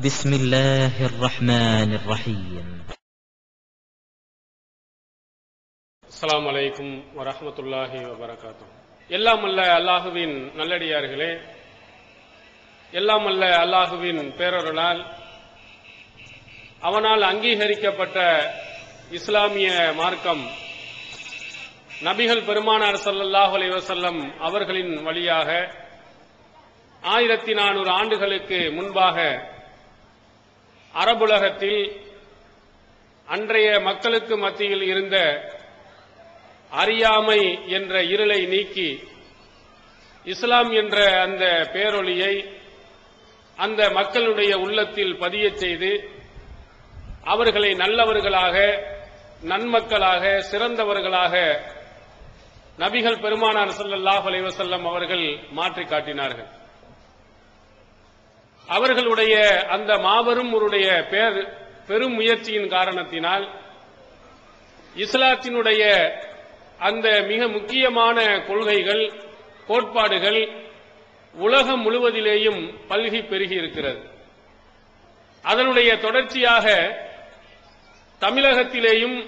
بسم الله الرحمن الرحيم. அஸ்ஸலாமு அலைக்கும் வரஹ்மத்துல்லாஹி வபரகாத்துஹு. எல்லாம் அல்ல அல்லாஹுவின் நல்லடியார்களே, எல்லாம் அல்ல அல்லாஹுவின் பேரருளால் அவனால் அங்கீகரிக்கப்பட்ட இஸ்லாமிய மார்க்கம் நபிகள் பெருமானார் ஸல்லல்லாஹு அலைஹி வஸல்லம் அவர்களின் வழியாக 1400 ஆண்டுகளுக்கு முன்பாக அரபுலகத்தில் அன்றைய மக்களுக்கு மத்தியில் இருந்த அறியாமை என்ற இருளை நீக்கி இஸ்லாம் என்ற அந்த பேரொளியை அந்த மக்களுடைய உள்ளத்தில் பதியச் செய்து அவர்களை நல்லவர்களாக, நன்மக்களாக, சிறந்தவர்களாக நபிகள் பெருமானார் ஸல்லல்லாஹு அலைஹி வஸல்லம் அவர்கள் மாற்றி காட்டினார்கள். அவர்களுடைய அந்த மாபெரும் பெரும் முயற்சியின் காரணத்தினால் இஸ்லாத்தினுடைய அந்த மிக முக்கியமான கொள்கைகள், கோட்பாடுகள் உலகம் முழுவதிலேயும் பல்கி பெருகி இருக்கிறது. அதனுடைய தொடர்ச்சியாக தமிழகத்திலேயும்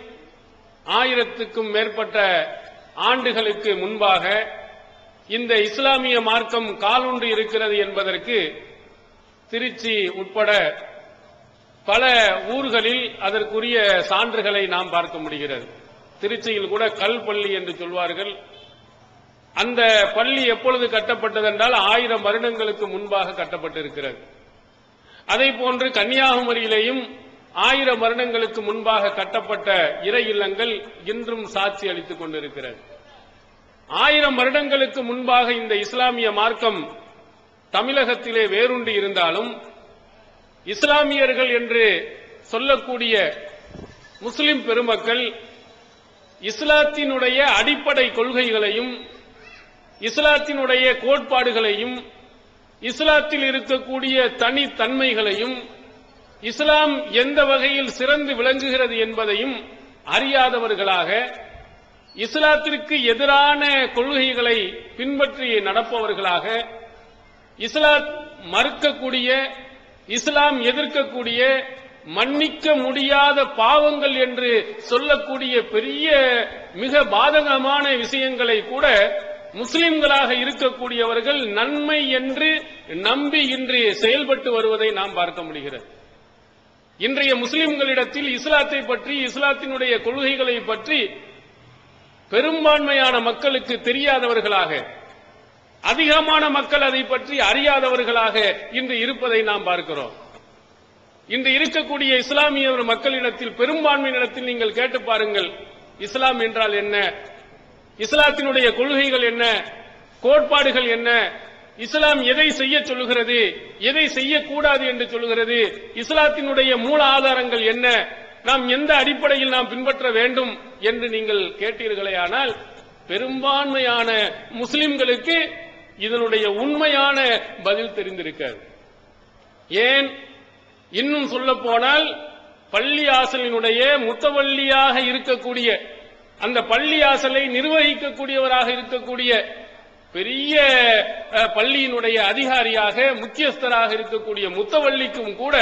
1000க்கும் மேற்பட்ட ஆண்டுகளுக்கு முன்பாக இந்த இஸ்லாமிய மார்க்கம் காலூன்றி இருக்கிறது என்பதற்கு திருச்சி உட்பட பல ஊர்களில் அதற்குரிய சான்றுகளை நாம் பார்க்க முடிகிறது. திருச்சியில் கூட கல் பள்ளி என்று சொல்வார்கள். அந்த பள்ளி எப்பொழுது கட்டப்பட்டது என்றால் 1000 வருடங்களுக்கு முன்பாக கட்டப்பட்டிருக்கிறது. அதே போன்று கன்னியாகுமரியிலேயும் 1000 வருடங்களுக்கு முன்பாக கட்டப்பட்ட இறை இல்லங்கள் இன்றும் சாட்சி அளித்துக் கொண்டிருக்கிறது. 1000 வருடங்களுக்கு முன்பாக இந்த இஸ்லாமிய மார்க்கம் தமிழகத்திலே வேரூன்றி இருந்தாலும் இஸ்லாமியர்கள் என்று சொல்லக்கூடிய முஸ்லிம் பெருமக்கள் இஸ்லாத்தினுடைய அடிப்படை கொள்கைகளையும், இஸ்லாத்தினுடைய கோட்பாடுகளையும், இஸ்லாத்தில் இருக்கக்கூடிய தனித்தன்மைகளையும், இஸ்லாம் எந்த வகையில் சிறந்து விளங்குகிறது என்பதையும் அறியாதவர்களாக, இஸ்லாத்திற்கு எதிரான கொள்கைகளை பின்பற்றி நடப்பவர்களாக, இஸ்லாம் மறுக்கக்கூடிய, இஸ்லாம் எதிர்க்கக்கூடிய, மன்னிக்க முடியாத பாவங்கள் என்று சொல்லக்கூடிய பெரிய மிக பாதகமான விஷயங்களை கூட முஸ்லிம்களாக இருக்கக்கூடியவர்கள் நன்மை என்று நம்பி இன்று செயல்பட்டு வருவதை நாம் பார்க்க முடிகிறது. இன்றைய முஸ்லிம்களிடத்தில் இஸ்லாத்தை பற்றி, இஸ்லாத்தினுடைய கொள்கைகளை பற்றி பெரும்பான்மையான மக்களுக்கு தெரியாதவர்களாக, அதிகமான மக்கள் அதை பற்றி அறியாதவர்களாக இன்று இருப்பதை நாம் பார்க்கிறோம். இன்று இருக்கக்கூடிய இஸ்லாமிய மக்களிடத்தில், பெரும்பான்மையிடத்தில் நீங்கள் கேட்டு பாருங்கள், இஸ்லாம் என்றால் என்ன, இஸ்லாத்தினுடைய கொள்கைகள் என்ன, கோட்பாடுகள் என்ன, இஸ்லாம் எதை செய்ய சொல்லுகிறது, எதை செய்யக்கூடாது என்று சொல்லுகிறது, இஸ்லாத்தினுடைய மூல ஆதாரங்கள் என்ன, நாம் எந்த அடிப்படையில் நாம் பின்பற்ற வேண்டும் என்று நீங்கள் கேட்டீர்களேயானால் பெரும்பான்மையான முஸ்லிம்களுக்கு இதனுடைய உண்மையான பதில் தெரிந்திருக்காது. ஏன், இன்னும் சொல்ல போனால் பள்ளி ஆசலினுடைய முத்தவள்ளியாக இருக்கக்கூடிய, அந்த பள்ளி ஆசலை நிர்வகிக்கக்கூடியவராக இருக்கக்கூடிய பெரிய பள்ளியினுடைய அதிகாரியாக, முக்கியஸ்தராக இருக்கக்கூடிய முத்தவள்ளிக்கும் கூட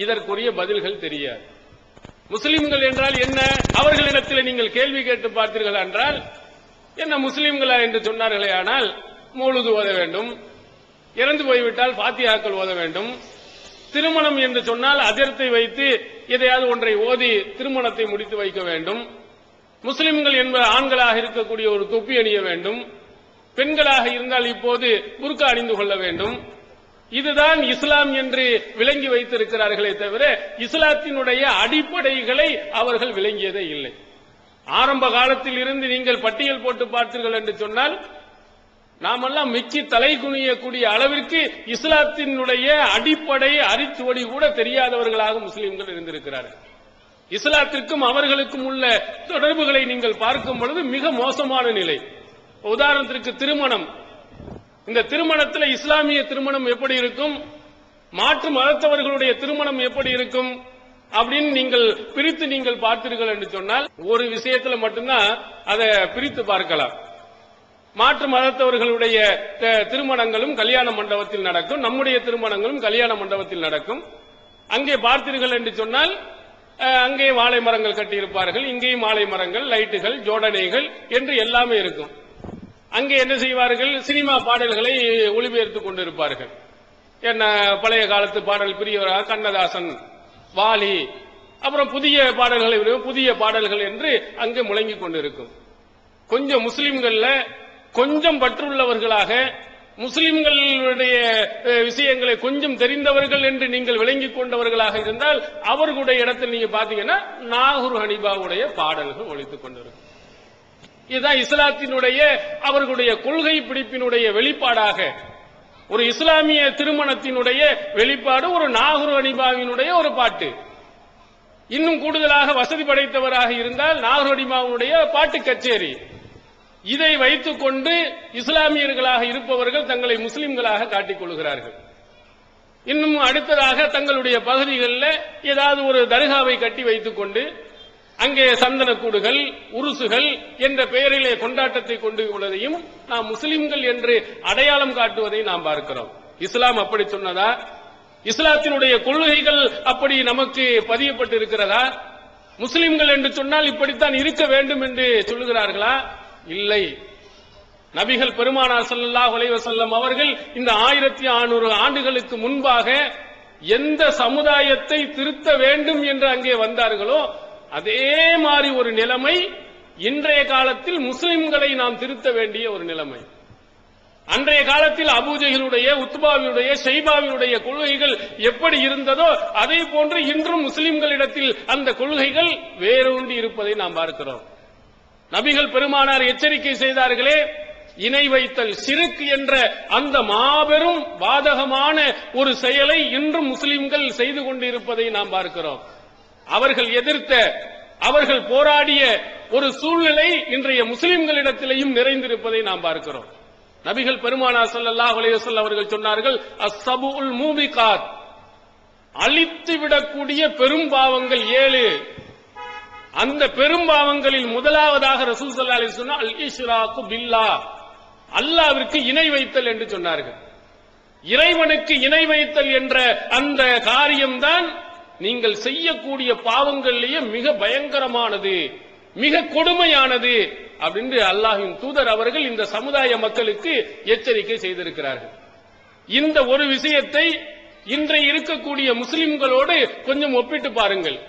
இதற்குரிய பதில்கள் தெரியாது. முஸ்லிம்கள் என்றால் என்ன, அவர்களிடத்தில் நீங்கள் கேள்வி கேட்டு பார்த்தீர்கள் என்றால் என்ன முஸ்லிம்களா என்று சொன்னார்களே, ஆனால் மௌலூது ஓத வேண்டும், இறந்து போய்விட்டால் ஃபாத்தியாக்கள் ஓத வேண்டும், திருமணம் என்று சொன்னால் அதிரத்தை வைத்து எதையாவது ஒன்றை ஓதி திருமணத்தை முடித்து வைக்க வேண்டும், முஸ்லிம்கள் என்ப ஆண்களாக இருக்கக்கூடிய ஒரு தொப்பி அணிய வேண்டும், பெண்களாக இருந்தால் இப்போது புர்கா அணிந்து கொள்ள வேண்டும். இதுதான் இஸ்லாம் என்று விளங்கி வைத்திருக்கிறார்களே தவிர இஸ்லாத்தினுடைய அடிப்படைகளை அவர்கள் விளங்கியதே இல்லை. ஆரம்ப காலத்தில் இருந்து நீங்கள் பட்டியல் போட்டு பார்த்தீர்கள் என்று சொன்னால் நாமெல்லாம் மெச்சி தலை குனியக்கூடிய அளவிற்கு இஸ்லாத்தினுடைய அடிப்படை அரிச்சுவடி கூட தெரியாதவர்களாக முஸ்லிம்கள் இருந்திருக்கிறார்கள். இஸ்லாத்திற்கும் அவர்களுக்கும் உள்ள தொடர்புகளை நீங்கள் பார்க்கும் பொழுது மிக மோசமான நிலை. உதாரணத்திற்கு திருமணம், இந்த திருமணத்தில் இஸ்லாமிய திருமணம் எப்படி இருக்கும், மாற்று மதத்தவர்களுடைய திருமணம் எப்படி இருக்கும் அப்படின்னு நீங்கள் பிரித்து நீங்கள் பார்த்தீர்கள் என்று சொன்னால் ஒரு விஷயத்துல மட்டும்தான் அதை பிரித்து பார்க்கலாம். மாற்று மதத்தவர்களுடைய திருமணங்களும் கல்யாண மண்டபத்தில் நடக்கும், நம்முடைய திருமணங்களும் கல்யாண மண்டபத்தில் நடக்கும். அங்கே பார்த்தீர்கள் என்று சொன்னால் அங்கே வாழை மரங்கள் கட்டியிருப்பார்கள், இங்கேயும் வாழை மரங்கள், லைட்டுகள், ஜோடனைகள் என்று எல்லாமே இருக்கும். அங்கே என்ன செய்வார்கள்? சினிமா பாடல்களை ஒளிபெயர்த்துக் கொண்டிருப்பார்கள். என்ன பழைய காலத்து பாடல் பிரியவராக கண்ணதாசன், வாலி, அப்புறம் புதிய பாடல்களை புதிய பாடல்கள் என்று அங்கே முழங்கிக் கொண்டிருக்கும். கொஞ்சம் முஸ்லிம்கள்ல கொஞ்சம் பற்றுள்ளவர்களாக, முஸ்லிம்களுடைய விஷயங்களை கொஞ்சம் தெரிந்தவர்கள் என்று நீங்கள் விளங்கிக் கொண்டவர்களாக இருந்தால் அவர்களுடைய இடத்தில் நீங்க பாத்தீங்கன்னா நாகூர் ஹனீபாவுடைய பாடல்கள் ஒலித்துக் கொண்டிருக்கும். இதுதான் இஸ்லாத்தினுடைய அவர்களுடைய கொள்கை பிடிப்பினுடைய வெளிப்பாடாக, ஒரு இஸ்லாமிய திருமணத்தினுடைய வெளிப்பாடு ஒரு நாகூர் ஹனீபாவினுடைய ஒரு பாட்டு. இன்னும் கூடுதலாக வசதி படைத்தவராக இருந்தால் நாகூர் ஹனீபாவுடைய பாட்டு கச்சேரி. இதை வைத்துக் கொண்டு இஸ்லாமியர்களாக இருப்பவர்கள் தங்களை முஸ்லிம்களாக காட்டிக் கொள்கிறார்கள். இன்னும் அடுத்ததாக தங்களுடைய பகுதிகளில் ஏதாவது ஒரு தர்காவை கட்டி வைத்துக் கொண்டு அங்கே சந்தனக்கூடுகள், உருசுகள் என்ற பெயரிலே கொண்டாட்டத்தை கொண்டு உள்ளதையும் நாம் முஸ்லிம்கள் என்று அடையாளம் காட்டுவதை நாம் பார்க்கிறோம். இஸ்லாம் அப்படி சொன்னதா? இஸ்லாத்தினுடைய கொள்கைகள் அப்படி நமக்கு பதியப்பட்டு இருக்கிறதா? முஸ்லிம்கள் என்று சொன்னால் இப்படித்தான் இருக்க வேண்டும் என்று சொல்லுகிறார்களா? இல்லை. நபிகள் பெருமானார் ஸல்லல்லாஹு அலைஹி வஸல்லம் அவர்கள் இந்த 1600 ஆண்டுகளுக்கு முன்பாக எந்த சமுதாயத்தை திருத்த வேண்டும் என்று அங்கே வந்தார்களோ அதே மாதிரி ஒரு நிலைமை இன்றைய காலத்தில் முஸ்லிம்களை நாம் திருத்த வேண்டிய ஒரு நிலைமை. அன்றைய காலத்தில் அபூஜஹலுடைய, உத்பாவினுடைய, ஷைபாவினுடைய கொள்கைகள் எப்படி இருந்ததோ அதே போன்று இன்றும் முஸ்லிம்களிடத்தில் அந்த கொள்கைகள் வேரூன்றி இருப்பதை நாம் பார்க்கிறோம். நபிகள் பெருமானார் எச்சரிக்கை செய்தார்களே, இணை வைத்தல் ஷிர்க் என்ற அந்த மாபெரும் பாதகமான ஒரு செயலை இன்றும் முஸ்லிம்கள் செய்து கொண்டிருப்பதை நாம் பார்க்கிறோம். அவர்கள் எதிர்த்த, அவர்கள் போராடிய ஒரு சூழ்நிலை இன்றைய முஸ்லிம்களிடத்திலேயும் நிறைந்திருப்பதை நாம் பார்க்கிறோம். நபிகள் பெருமானார் ஸல்லல்லாஹு அலைஹி வஸல்லம் அவர்கள் சொன்னார்கள், அஸ்ஸபுல் மூபிகாத், அழித்து விடக்கூடிய பெரும் பாவங்கள் 7. அந்த பெரும் பாவங்களில் முதலாவதாக ரசூல் ஸல்லல்லாஹு அலைஹி வஸல்லம் அல் இஷ்ராக்கு பில்லாஹ், அல்லாஹ்விற்கு இணை வைத்தல் என்று சொன்னார்கள். இறைவனுக்கு இணை வைத்தல் என்ற அந்த காரியம்தான் நீங்கள் செய்யக்கூடிய பாவங்களிலேயே மிக பயங்கரமானது, மிக கொடுமையானது அப்படின்னு அல்லாஹ்வின் தூதர் அவர்கள் இந்த சமுதாய மக்களுக்கு எச்சரிக்கை செய்திருக்கிறார்கள். இந்த ஒரு விஷயத்தை இன்றைய இருக்கக்கூடிய முஸ்லிம்களோடு கொஞ்சம் ஒப்பிட்டு பாருங்கள்.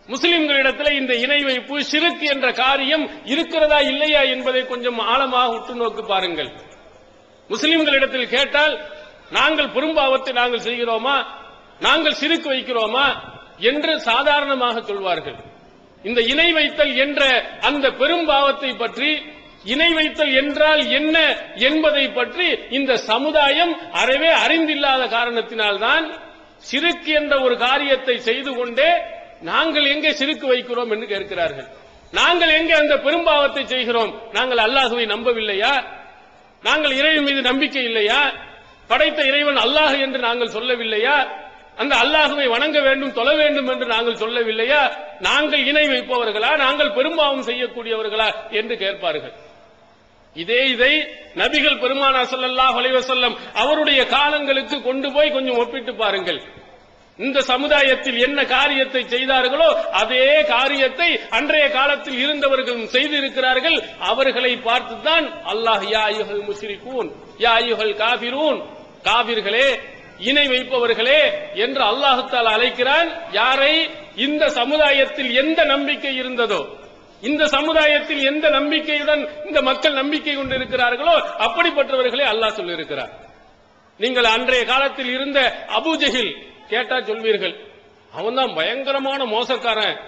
முஸ்லிம்களிடத்தில் இந்த இணை வைப்பு, ஷிர்க் என்ற காரியம் இருக்கிறதா இல்லையா என்பதை கொஞ்சம் ஆழமாக உற்று நோக்கி பாருங்கள். முஸ்லிம்களிடத்தில் கேட்டால் நாங்கள் பெரும்பாவத்தை நாங்கள் செய்கிறோமா, நாங்கள் ஷிர்க் வைக்கிறோமா என்று சாதாரணமாக சொல்வார்கள். இந்த இணை வைத்தல் என்ற அந்த பெரும்பாவத்தை பற்றி, இணை வைத்தல் என்றால் என்ன என்பதை பற்றி இந்த சமுதாயம் அறவே அறிந்தில்லாத காரணத்தினால்தான் ஷிர்க் என்ற ஒரு காரியத்தை செய்து கொண்டே நாங்கள் எங்கே ஷிர்க் வைக்கிறோம் என்று கேட்கிறார்கள். நாங்கள் எங்கே அந்த பெரும்பாவத்தை செய்கிறோம்? நாங்கள் அல்லாஹ்வை நம்பவில்லையா? நாங்கள் இறைவன் மீது நம்பிக்கை இல்லையா? படைத்த இறைவன் அல்லாஹ் என்று நாங்கள் சொல்லவில்லையா? அந்த அல்லாஹ்வை வணங்க வேண்டும், தொழ வேண்டும் என்று நாங்கள் சொல்லவில்லையா? நாங்கள் இணை வைப்பவர்களா, நாங்கள் பெரும்பாவம் செய்யக்கூடியவர்களா என்று கேட்பார்கள். இதை நபிகள் பெருமானார் ஸல்லல்லாஹு அலைஹி வஸல்லம் அவருடைய காலங்களுக்கு கொண்டு போய் கொஞ்சம் ஒப்பிட்டு பாருங்கள். இந்த சமுதாயத்தில் என்ன காரியத்தை செய்தார்களோ அதே காரியத்தை அன்றைய காலத்தில் இருந்தவர்களும் செய்திருக்கிறார்கள். அவர்களை பார்த்துதான் அல்லாஹ் யா அய்யுஹல் முஷ்ரிகூன், யா அய்யுஹல் காஃபிரூன், காபிர்களே, இணை வைப்பவர்களே என்று அல்லாஹ் தஆலா அழைக்கிறான். யாரை? இந்த சமுதாயத்தில் எந்த நம்பிக்கை இருந்ததோ, இந்த சமுதாயத்தில் எந்த நம்பிக்கையுடன் இந்த மக்கள் நம்பிக்கை கொண்டிருக்கிறார்களோ அப்படிப்பட்டவர்களே அல்லாஹ் சொல்லியிருக்கிறார். நீங்கள் அன்றைய காலத்தில் இருந்த அபூஜஹில் கேட்டா சொல்வீர்கள், அவன் தான் பயங்கரமான மோசக்காரன்,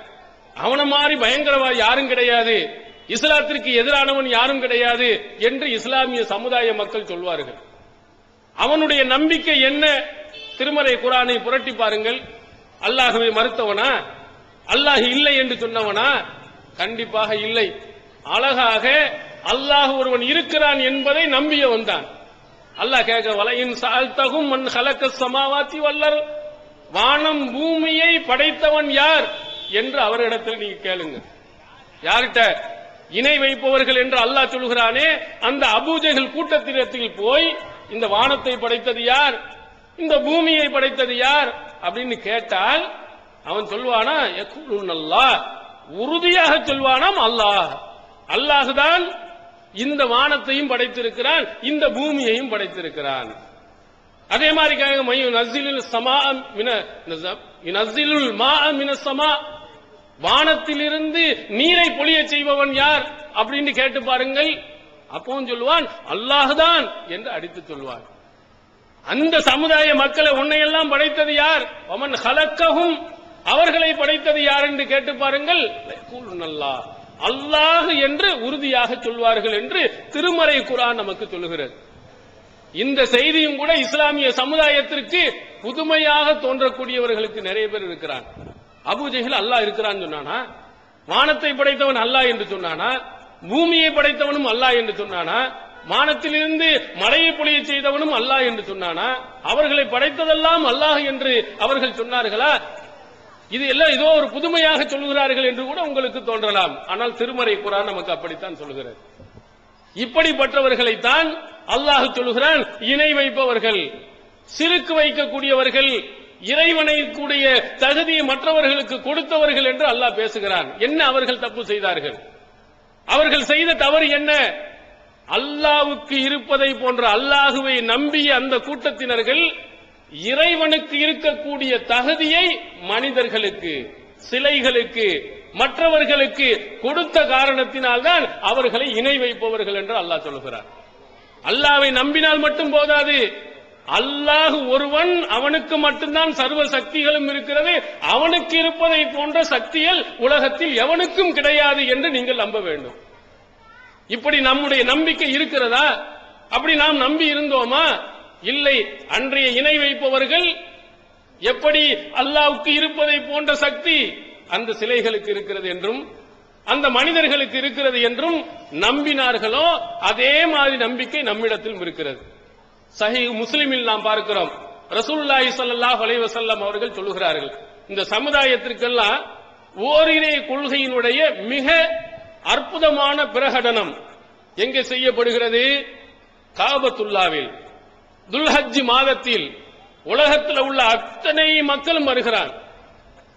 அவன மாதிரி பயங்கரவாதி யாரும் கிடையாது, இஸ்லாத்திற்கு எதிரானவன் யாரும் கிடையாது என்று இஸ்லாமிய சமுதாய மக்கள் சொல்வார்கள். அவனுடைய நம்பிக்கை என்ன? திருமறை குர்ஆனை புரட்டி பாருங்கள். அல்லாஹ்வை மறுத்தவனா? அல்லாஹ் இல்லை என்று சொன்னவனா? கண்டிப்பாக இல்லை. அழகாக அல்லாஹ் ஒருவன் இருக்கிறான் என்பதை நம்பியவன் தான். அல்லாஹ் கேட்க, வலையின் சால்தகும் மன் ஹலக்கஸ் ஸமாவாத்தி வல்லர், வானம் பூமியை படைத்தவன் யார் என்று அவரிடத்தில் நீங்க கேளுங்க. யார்கிட்ட? இணை வைப்பவர்கள் என்று அல்லாஹ் சொல்கிறானே அந்த அபூஜஹல் கூட்டத்திடத்தில் போய் இந்த வானத்தை படைத்தது யார், இந்த பூமியை படைத்தது யார், அப்படின்னு கேட்டால் அவன் சொல்வானா, யக்கூலுன் அல்லாஹ், உறுதியாக சொல்வானாம் அல்லாஹ். அல்லாஹுதான் இந்த வானத்தையும் படைத்திருக்கிறான், இந்த பூமியையும் படைத்திருக்கிறான். அதே மாதிரி வானத்திலிருந்து நீரை பொழிய செய்பவன் யார் அப்படின்னு கேட்டு பாருங்கள். அப்பவும் சொல்லுவான் அல்லாஹுதான் என்று அடித்து சொல்வான். அந்த சமுதாய மக்களை உன்னையெல்லாம் படைத்தது யார்? அவன் ஹலக்கஹும், அவர்களை படைத்தது யார் என்று கேட்டு பாருங்கள். அல்லாஹ், அல்லாஹ் என்று உறுதியாக சொல்வார்கள் என்று திருமறை குர்ஆன் நமக்கு சொல்லுகிறது. இந்த செய்தியும் கூட இஸ்லாமிய சமுதாயத்திற்கு புதுமையாக தோன்றக்கூடியவர்களுக்கு நிறைய பேர் இருக்கிறான். அபூ ஜஹல் அல்லாஹ் இருக்கிறான்னு சொன்னானா? வானத்தை படைத்தவன் அல்லாஹ் என்று சொன்னானா? பூமியை படைத்தவனும் அல்லாஹ் என்று சொன்னானா? வானத்திலிருந்து மழையை பொழிய செய்தவனும் அல்லாஹ் என்று சொன்னானா? அவர்களை படைத்ததெல்லாம் அல்லாஹ் என்று அவர்கள் சொன்னார்களா? இது எல்லாம் ஏதோ ஒரு புதுமையாக சொல்லுகிறார்கள் என்று கூட உங்களுக்கு தோன்றலாம். ஆனால் திருமறை குர்ஆன் நமக்கு அப்படித்தான் சொல்லுகிறது. இப்படிப்பட்டவர்களைத்தான் அல்லாஹ் சொல்லுகிறான் இணை வைப்பவர்கள், சிறுக்கு வைக்கக்கூடியவர்கள், இறைவனை கூடிய தகுதியை மற்றவர்களுக்கு கொடுத்தவர்கள் என்று அல்லாஹ் பேசுகிறான். என்ன அவர்கள் தப்பு செய்தார்கள்? அவர்கள் செய்த தவறு என்ன? அல்லாஹ்வுக்கு இருப்பதை போன்ற அல்லாஹுவை நம்பிய அந்த கூட்டத்தினர்கள் இறைவனுக்கு இருக்கக்கூடிய தகுதியை மனிதர்களுக்கு, சிலைகளுக்கு, மற்றவர்களுக்கு கொடுத்த காரணத்தினால்தான் அவர்களை இணை வைப்பவர்கள் என்று அல்லாஹ் சொல்லுகிறார். அல்லாஹ்வை நம்பினால் மட்டும் போதாது, அல்லாஹ் ஒருவன், அவனுக்கு மட்டும்தான் சர்வ சக்திகளும் இருக்கிறது, அவனுக்கு இருப்பதை போன்ற சக்திகள் உலகத்தில் எவனுக்கும் கிடையாது என்று நீங்கள் நம்ப வேண்டும். இப்படி நம்முடைய நம்பிக்கை இருக்கிறதா? அப்படி நாம் நம்பி இருந்தோமா? இல்லை. அன்றைய இணை வைப்பவர்கள் எப்படி அல்லாஹ்வுக்கு இருப்பதை போன்ற சக்தி அந்த சிலைகளுக்கு இருக்கிறது என்றும் அந்த மனிதர்களுக்கு இருக்கிறது என்றும் நம்பினார்களோ அதே மாதிரி நம்பிக்கை நம்மிடத்திலும் இருக்கிறது. சஹீஹ் முஸ்லிமில் நாம் பார்க்கிறோம், ரசூலுல்லாஹி ஸல்லல்லாஹு அலைஹி வஸல்லம் அவர்கள் சொல்லுகிறார்கள், இந்த சமுதாயத்திற்கெல்லாம் ஓரிரை கொள்கையினுடைய மிக அற்புதமான பிரகடனம் எங்கே செய்யப்படுகிறது? காபத்துல்லாவில் துல்ஹஜ் மாதத்தில் உலகத்தில் உள்ள அத்தனை மக்களும் வருகிறான்.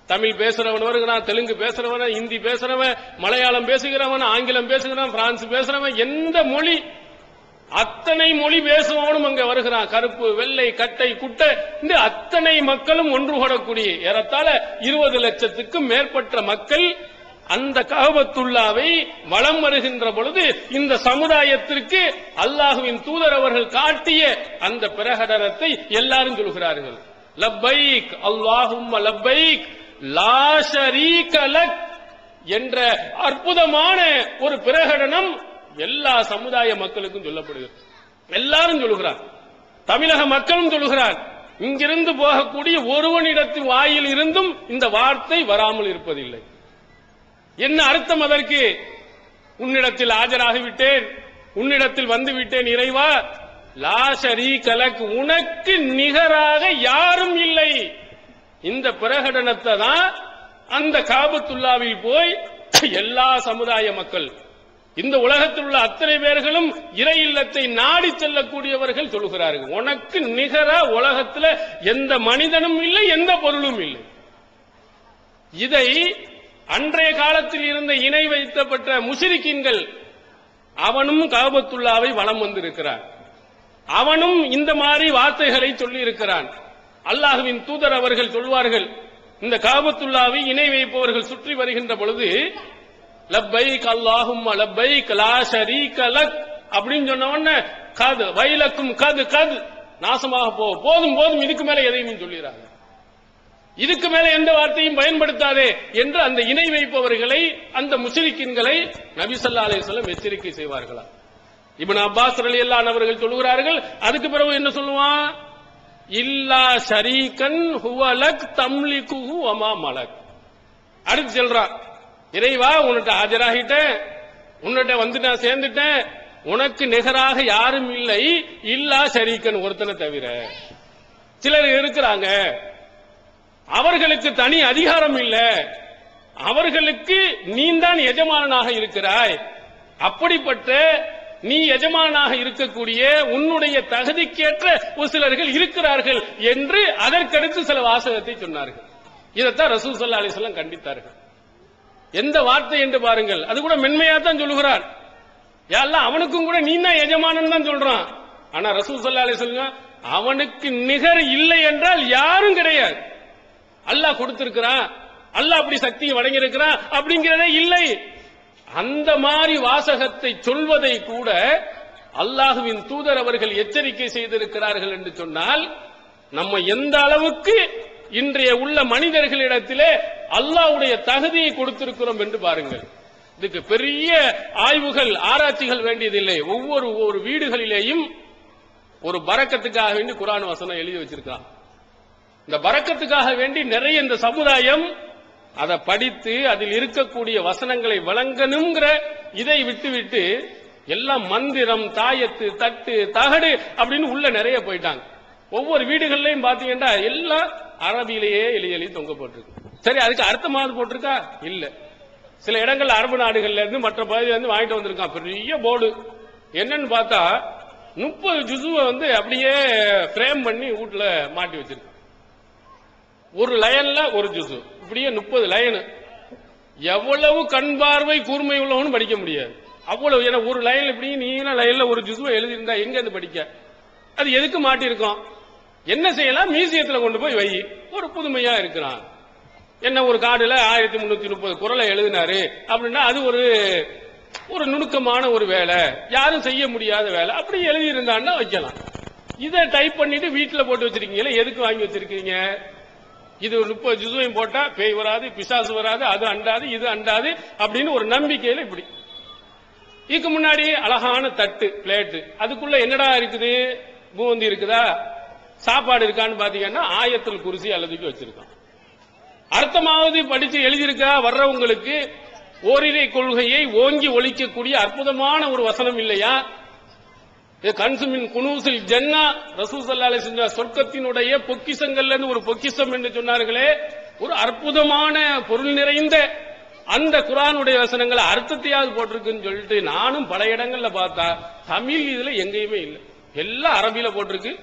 தமிழ் பேசுறவன் வருகிறான், தெலுங்கு பேசுறவன், ஹிந்தி பேசுறவன், மலையாளம் பேசுகிறவன், ஆங்கிலம் பேசுகிறவன், பிரான்ஸ் பேசுறவன், எந்த மொழி, அத்தனை மொழி பேசுபவனும் அங்க வருகிறான். கருப்பு, வெள்ளை, கட்டை, குட்டை, இந்த அத்தனை மக்களும் ஒன்று கூடக்கூடிய ஏறத்தாழ 20 லட்சத்துக்கும் மேற்பட்ட மக்கள் அந்த கஅபத்துல்லாவை வலம் வருகின்ற பொழுது இந்த சமுதாயத்திற்கு அல்லாஹ்வின் தூதர் அவர்கள் காட்டிய அந்த பிரகடனத்தை எல்லாரும் சொல்கிறார்கள். லப்பைக் அல்லாஹும்ம லப்பைக் லா ஷரீக லக் என்ற அற்புதமான ஒரு பிரகடனம் எல்லா சமுதாய மக்களுக்கும் சொல்லப்படுகிறது. எல்லாரும் சொல்லுகிறார், தமிழக மக்களும் சொல்லுகிறார். இங்கிருந்து போகக்கூடிய ஒருவனிடத்தின் வாயில் இருந்தும் இந்த வார்த்தை வராமல் இருப்பதில்லை. என்ன அர்த்தம் அதற்கு? உன்னிடத்தில் ஆஜராகிவிட்டேன், உன்னிடத்தில் வந்து விட்டேன் இறைவா, லா ஷரீக லக், உனக்கு நிகராக யாரும் இல்லை. இந்த பிரகடனத்தை தான் அந்த காபத்துல்லாவில் போய் எல்லா சமுதாய மக்கள், இந்த உலகத்தில் உள்ள அத்தனை பேர்களும் இறை இல்லத்தை நாடி செல்லக்கூடியவர்கள் சொல்லுகிறார்கள், உனக்கு நிகரா உலகத்தில் எந்த மனிதனும் இல்லை, எந்த பொருளும் இல்லை. இதை அன்றைய காலத்தில் இருந்த இணை வைக்கப்பட்ட முஷ்ரிக்கீன்கள், அவனும் காபத்துல்லாவை வலம் வந்திருக்கிறான், அவனும் இந்த மாதிரி வார்த்தைகளை சொல்லி இருக்கிறான். அல்லாஹ்வின் தூதர் அவர்கள் சொல்வார்கள், இந்த காபத்துல்லாவை இணை வைப்பவர்கள் சுற்றி வருகின்ற பொழுது லப்பைக் அல்லாஹும்ம லப்பைக் லா ஷரீக லக் அப்படின்னு சொன்ன உடனே கது வைலக்கும் கது கது நாசமாக போதும் போதும், இதுக்கு மேல எதையும் சொல்லிடுறாங்க, இதுக்கு மேல எந்த வார்த்தையும் பயன்படுத்தாதே என்று அந்த இணை வைப்பவர்களை, அந்த முஷ்ரிக்கீன்களை நபி ஸல்லல்லாஹு அலைஹி வஸல்லம் எச்சரிக்கை செய்வார்களா? இப்னு அப்பாஸ் ரலியல்லாஹு அன்ஹு அவர்கள் சொல்கிறார்கள், அதுக்கு பிறகு என்ன சொல்லுவான்? இல்லா ஷரீகன் ஹுவ லக் தம்லிகுஹு வமா மலக். அடுத்து சொல்றான், இறைவா உன்கிட்ட ஆஜராகிட்டேன், உன்கிட்ட வந்து நான் சேர்ந்துட்டேன், உனக்கு நிகராக யாரும் இல்லை, இல்லா ஷரீகன், ஒருத்தனை தவிர. சிலர் இருக்கிறாங்க, அவர்களுக்கு தனி அதிகாரம் இல்ல, அவர்களுக்கு நீந்தான் எஜமானனாக இருக்கிறாய். அப்படிப்பட்ட நீ எஜமானாக இருக்கக்கூடிய உன்னுடைய தகுதிக்கேற்ற ஒரு சிலர்கள் இருக்கிறார்கள் என்று அதற்கடுத்து சில வாசகத்தை சொன்னார்கள். இதைத்தான் ரசூல் ஸல்லல்லாஹு அலைஹி வஸல்லம் கண்டித்தார்கள். எந்த வார்த்தை என்று பாருங்கள், அது கூட மென்மையா தான் சொல்லுகிறார். யா அல்லாஹ், அவனுக்கும் கூட நீ தான் எஜமானன் தான் சொல்றான். ஆனா ரசூல் ஸல்லல்லாஹு அலைஹி வஸல்லம் அவனுக்கு நிகர் இல்லை என்றால் யாரும் கிடையாது. அல்லாஹ் கொடுத்திருக்கிறான், அல்லாஹ் அப்படி சக்தியை வழங்கியிருக்கிறான் அப்படிங்கிறதே இல்லை. அந்த மாதிரி வாசகத்தை சொல்வதை கூட அல்லாஹுவின் தூதர் அவர்கள் எச்சரிக்கை செய்திருக்கிறார்கள் என்று சொன்னால் நம்ம எந்த அளவுக்கு இன்றைய உள்ள மனிதர்களிடத்திலே அல்லாஹ்வுடைய தகுதியை கொடுத்திருக்கிறோம் என்று பாருங்கள். இதுக்கு பெரிய ஆய்வுகள் ஆராய்ச்சிகள் வேண்டியதில்லை. ஒவ்வொரு வீடுகளிலேயும் ஒரு பரக்கத்துக்காக வேண்டி குர்ஆன் வசனம் எழுதி வச்சிருக்கான். இந்த பரக்கத்துக்காக வேண்டி நிறைய இந்த சமுதாயம் அதை படித்து அதில் இருக்கக்கூடிய வசனங்களை வழங்கணுங்கிற இதை விட்டு எல்லாம் மந்திரம், தாயத்து, தட்டு, தகடு அப்படின்னு உள்ள நிறைய போயிட்டாங்க. ஒவ்வொரு வீடுகள்லையும் பாத்தீங்கன்னா எல்லாம் அரபியிலேயே எழுதி தொங்க போட்டிருக்கு. சரி, அதுக்கு அர்த்தமாவது போட்டிருக்கா? இல்ல. சில இடங்கள் அரபு நாடுகள்ல இருந்து மற்ற பகுதியில இருந்து வாங்கிட்டு வந்திருக்கான் பெரிய போர்டு. என்னன்னு பார்த்தா 30 ஜுசுவை அப்படியே பிரேம் பண்ணி வீட்டுல மாட்டி வச்சிருக்கான். ஒரு லயன்ல ஒரு ஜுசு, இப்படியே 30 லயன். எவ்வளவு கண் பார்வை கூர்மை உள்ளவனும் படிக்க முடியாது. அவ்வளவு. ஏன்னா ஒரு லைன்ல இப்படி நீல லைன்ல ஒரு ஜுசுவை எழுதி இருந்தா எங்க இருந்து படிக்க? அது எதுக்கு மாட்டி இருக்கோம்? என்ன செய்யலாம்? மியூசியத்துல கொண்டு போய் வை. ஒரு புதுமையா இருக்கிறான். என்ன ஒரு காடுல 1330 குறளை எழுதினாரு அப்படின்னா அது ஒரு நுணுக்கமான ஒரு வேலை, யாரும் செய்ய முடியாத வேலை. அப்படி எழுதி இருந்தான்னா வைக்கலாம். இதை டைப் பண்ணிட்டு வீட்டுல போட்டு வச்சிருக்கீங்களா? எதுக்கு வாங்கி வச்சிருக்கீங்க? இது 30 ஜுசுவையும் போட்டா பேய் வராது, பிசாசு வராது, அது அண்டாது, இது அண்டாது அப்படின்னு ஒரு நம்பிக்கையில இப்படி. இதுக்கு முன்னாடி அழகான தட்டு, பிளேட்டு, அதுக்குள்ள என்னடா இருக்குது? பூந்தி இருக்குதா, சாப்பாடு இருக்கான்னு பாத்தீங்கன்னா ஆயத்துல் குர்சி அல்லதுக்கு வச்சிருக்கான். அர்த்தமாவது படிச்சு எழுதியிருக்கா? வர்றவங்களுக்கு ஓரிரை கொள்கையை ஓங்கி ஒழிக்கக்கூடிய அற்புதமான ஒரு வசனம் இல்லையா? கன்சுமின் குனூசில் ஜன்னா, ரசூல் ஸல்லல்லாஹு அலைஹி வஸல்லம் சொர்க்கத்தினுடைய பொக்கிஷங்கள்ல இருந்து ஒரு பொக்கிஷம் என்று சொன்னார்களே, ஒரு அற்புதமான பொருள் நிறைந்த அந்த குர்ஆனுடைய வசனங்களை அர்த்தத்தையாவது போட்டிருக்குன்னு சொல்லிட்டு நானும் பல இடங்கள்ல பார்த்தா தமிழ் இதுல எங்கேயுமே இல்லை. எல்லாம் அரபியில போட்டிருக்கு.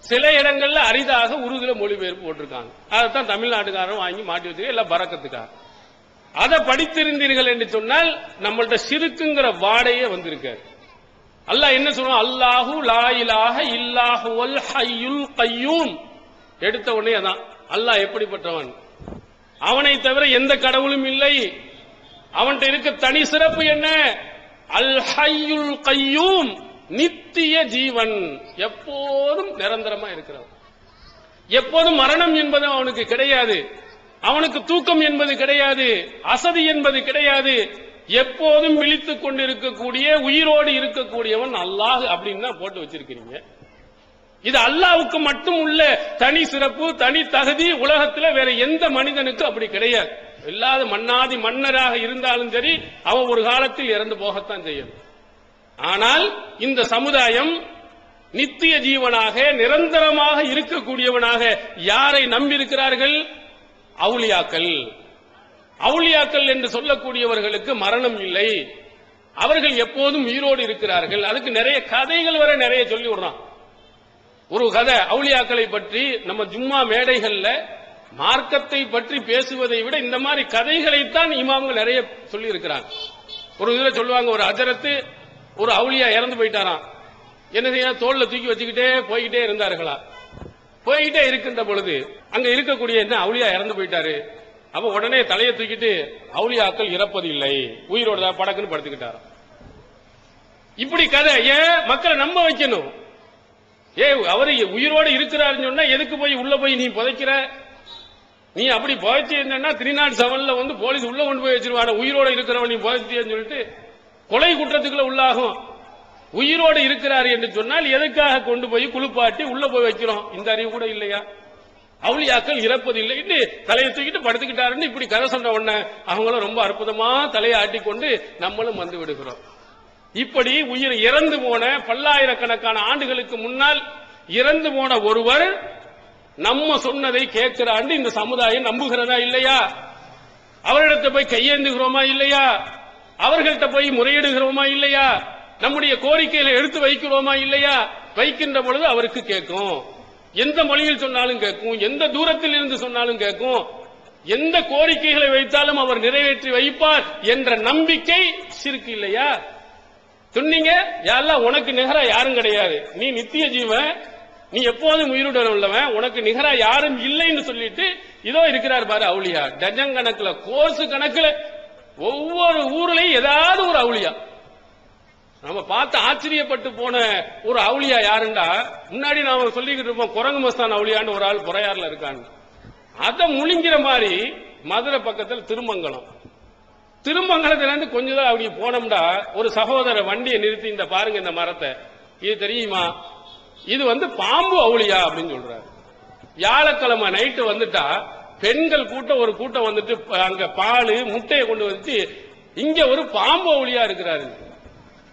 சில இடங்கள்ல அரிதாக உருதுல மொழிபெயர்ப்பு போட்டிருக்காங்க. அதைத்தான் தமிழ்நாட்டுக்காரன் வாங்கி மாட்டி வச்சிருக்க, எல்லாம் பரக்கத்துக்காக. அதை படித்திருந்தீர்கள் என்று சொன்னால் நம்மள்ட்ட சிறுக்குங்கிற வாடையே வந்திருக்காரு. அல்லாஹ் என்ன சொல்றான்? அல்லாஹு லா இலாஹ இல்லாஹுவல் ஹய்யுல் கய்யூம். எடுத்த உடனே அதான் அல்லாஹ் எப்படிப்பட்டவன்? அவனை தவிர எந்த கடவுளும் இல்லை. அவன்கிட்ட இருக்க தனி சிறப்பு என்ன? அல் ஹய்யுல் கய்யூம், நித்திய ஜீவன், எப்போதும் நிரந்தரமா இருக்கிறவன். எப்போதும் மரணம் என்பது அவனுக்கு கிடையாது. அவனுக்கு தூக்கம் என்பது கிடையாது, அசதி என்பது கிடையாது. எப்போதும் விழித்துக் கொண்டிருக்கக்கூடிய உயிரோடு இருக்கக்கூடியவன் அல்லாஹ் அப்படின்னு போட்டு வச்சிருக்கிறீங்க. இது அல்லாஹ்வுக்கு மட்டும் உள்ள தனி சிறப்பு, தனி தகுதி. உலகத்தில் வேற எந்த மனிதனுக்கு அப்படி கிடையாது. இல்லாத மன்னாதி மன்னராக இருந்தாலும் சரி, அவன் ஒரு காலத்தில் இறந்து போகத்தான் செய்யும். ஆனால் இந்த சமுதாயம் நித்திய ஜீவனாக நிரந்தரமாக இருக்கக்கூடியவனாக யாரை நம்பியிருக்கிறார்கள்? அவுலியாக்கள். அவுலியாக்கள் என்று சொல்லக்கூடியவர்களுக்கு மரணம் இல்லை. அவர்கள் எப்போதும் உயிரோடு இருக்கிறார்கள். அதுக்கு நிறைய கதைகள் வர நிறைய சொல்லி விடுறான். ஒரு கதை அவுலியாக்களை பற்றி நம்ம ஜும்மா மேடைகள்ல மார்க்கத்தை பற்றி பேசுவதை விட இந்த மாதிரி கதைகளைத்தான் இமாம்கள் நிறைய சொல்லி இருக்கிறாங்க. ஒரு இதுல சொல்லுவாங்க, ஒரு ஹஜரத்து ஒரு அவுலியா இறந்து போயிட்டாராம். என்ன செய்ய? தோல்ல தூக்கி வச்சுக்கிட்டே போய்கிட்டே இருந்தார்களா. போய்கிட்டே இருக்கின்ற பொழுது அங்க இருக்கக்கூடிய என்ன அவுலியா இறந்து போயிட்டாரு. அப்ப உடனே தலையை தூக்கிட்டு அவுலியாக்கள் இறப்பது இல்லை, உயிரோட தான் படக்குன்னு படுத்துக்கிட்டாராம். இப்படி கதை. ஏன் மக்களை நம்ப வைக்கணும்? அவரு உயிரோடு இருக்கிறாருன்னு சொன்னா எதுக்கு போய் உள்ள போய் நீ புதைக்கிற? நீ அப்படி புதைச்சிருந்தா 307 போலீஸ் உள்ள கொண்டு போய் வச்சிருவாங்க. உயிரோடு இருக்கிறவன் நீ புதைச்சியன்னு சொல்லிட்டு கொலை குற்றத்துக்குள்ள உள்ளாகும். உயிரோடு இருக்கிறார் என்று சொன்னால் எதுக்காக கொண்டு போய் குளிப்பாட்டி உள்ள போய் வைக்கிறோம்? இந்த அறிவு கூட இல்லையா? அவுலியாக்கள் இறப்பதில்லை, தலையை தூக்கிட்டு படுத்துக்கிட்டாருன்னு இப்படி கதை சொன்ன உடனே அவங்களும் ரொம்ப அற்புதமா தலையை ஆட்டிக்கொண்டு நம்மளும் வந்து விடுகிறோம். இப்படி உயிர் இறந்து போன பல்லாயிரக்கணக்கான ஆண்டுகளுக்கு முன்னால் இறந்து போன ஒருவர் நம்ம சொன்னதை கேட்கிறாண்டு இந்த சமுதாயம் நம்புகிறதா இல்லையா? அவர்களிடத்தை போய் கையேந்துகிறோமா இல்லையா? அவர்கள்ட்ட போய் முறையிடுகிறோமா இல்லையா? நம்முடைய கோரிக்கைகளை எடுத்து வைக்கிறோமா இல்லையா? வைக்கின்ற பொழுது அவருக்கு கேட்கும். எந்த மொழியில் சொன்னாலும் கேட்கும், எந்த தூரத்தில் இருந்து சொன்னாலும் கேட்கும், எந்த கோரிக்கைகளை வைத்தாலும் அவர் நிறைவேற்றி வைப்பார் என்ற நம்பிக்கை ஷிர்க் இல்லையா? சொன்னீங்க, யாரெல்லாம் உனக்கு நிகரா யாரும் கிடையாது, நீ நித்திய ஜீவன், நீ எப்போதும் உயிருடன் உள்ளவன், உனக்கு நிகரா யாரும் இல்லைன்னு சொல்லிட்டு இதோ இருக்கிறார் பாரு அவுலியா. டஜன் கணக்குல, கோர்ஸ் கணக்குல, ஒவ்வொரு ஊர்லயும் ஏதாவது ஒரு அவுலியா. நம்ம பார்த்து ஆச்சரியப்பட்டு போன ஒரு அவுலியா யாருண்டா, முன்னாடி நாம சொல்லிக்கிட்டு இருப்போம் குரங்கு மஸ்தான் அவுலியான்னு ஒரு ஆள் புறையாறுல இருக்காங்க. அதை முழுங்கிற மாதிரி மதுரை பக்கத்தில் திருமங்கலத்துல இருந்து கொஞ்ச தூரம் அப்படி போனோம்டா ஒரு சகோதர வண்டியை நிறுத்தி, இந்த பாருங்க இந்த மரத்தை, இது தெரியுமா, இது பாம்பு அவுலியா அப்படின்னு சொல்றாரு. வியாழக்கிழமை நைட்டு வந்துட்டா பெண்கள் கூட்டம் ஒரு கூட்டம் வந்துட்டு அங்க பால் முட்டையை கொண்டு வந்து இங்க ஒரு பாம்பு அவுலியா இருக்கிறாரு.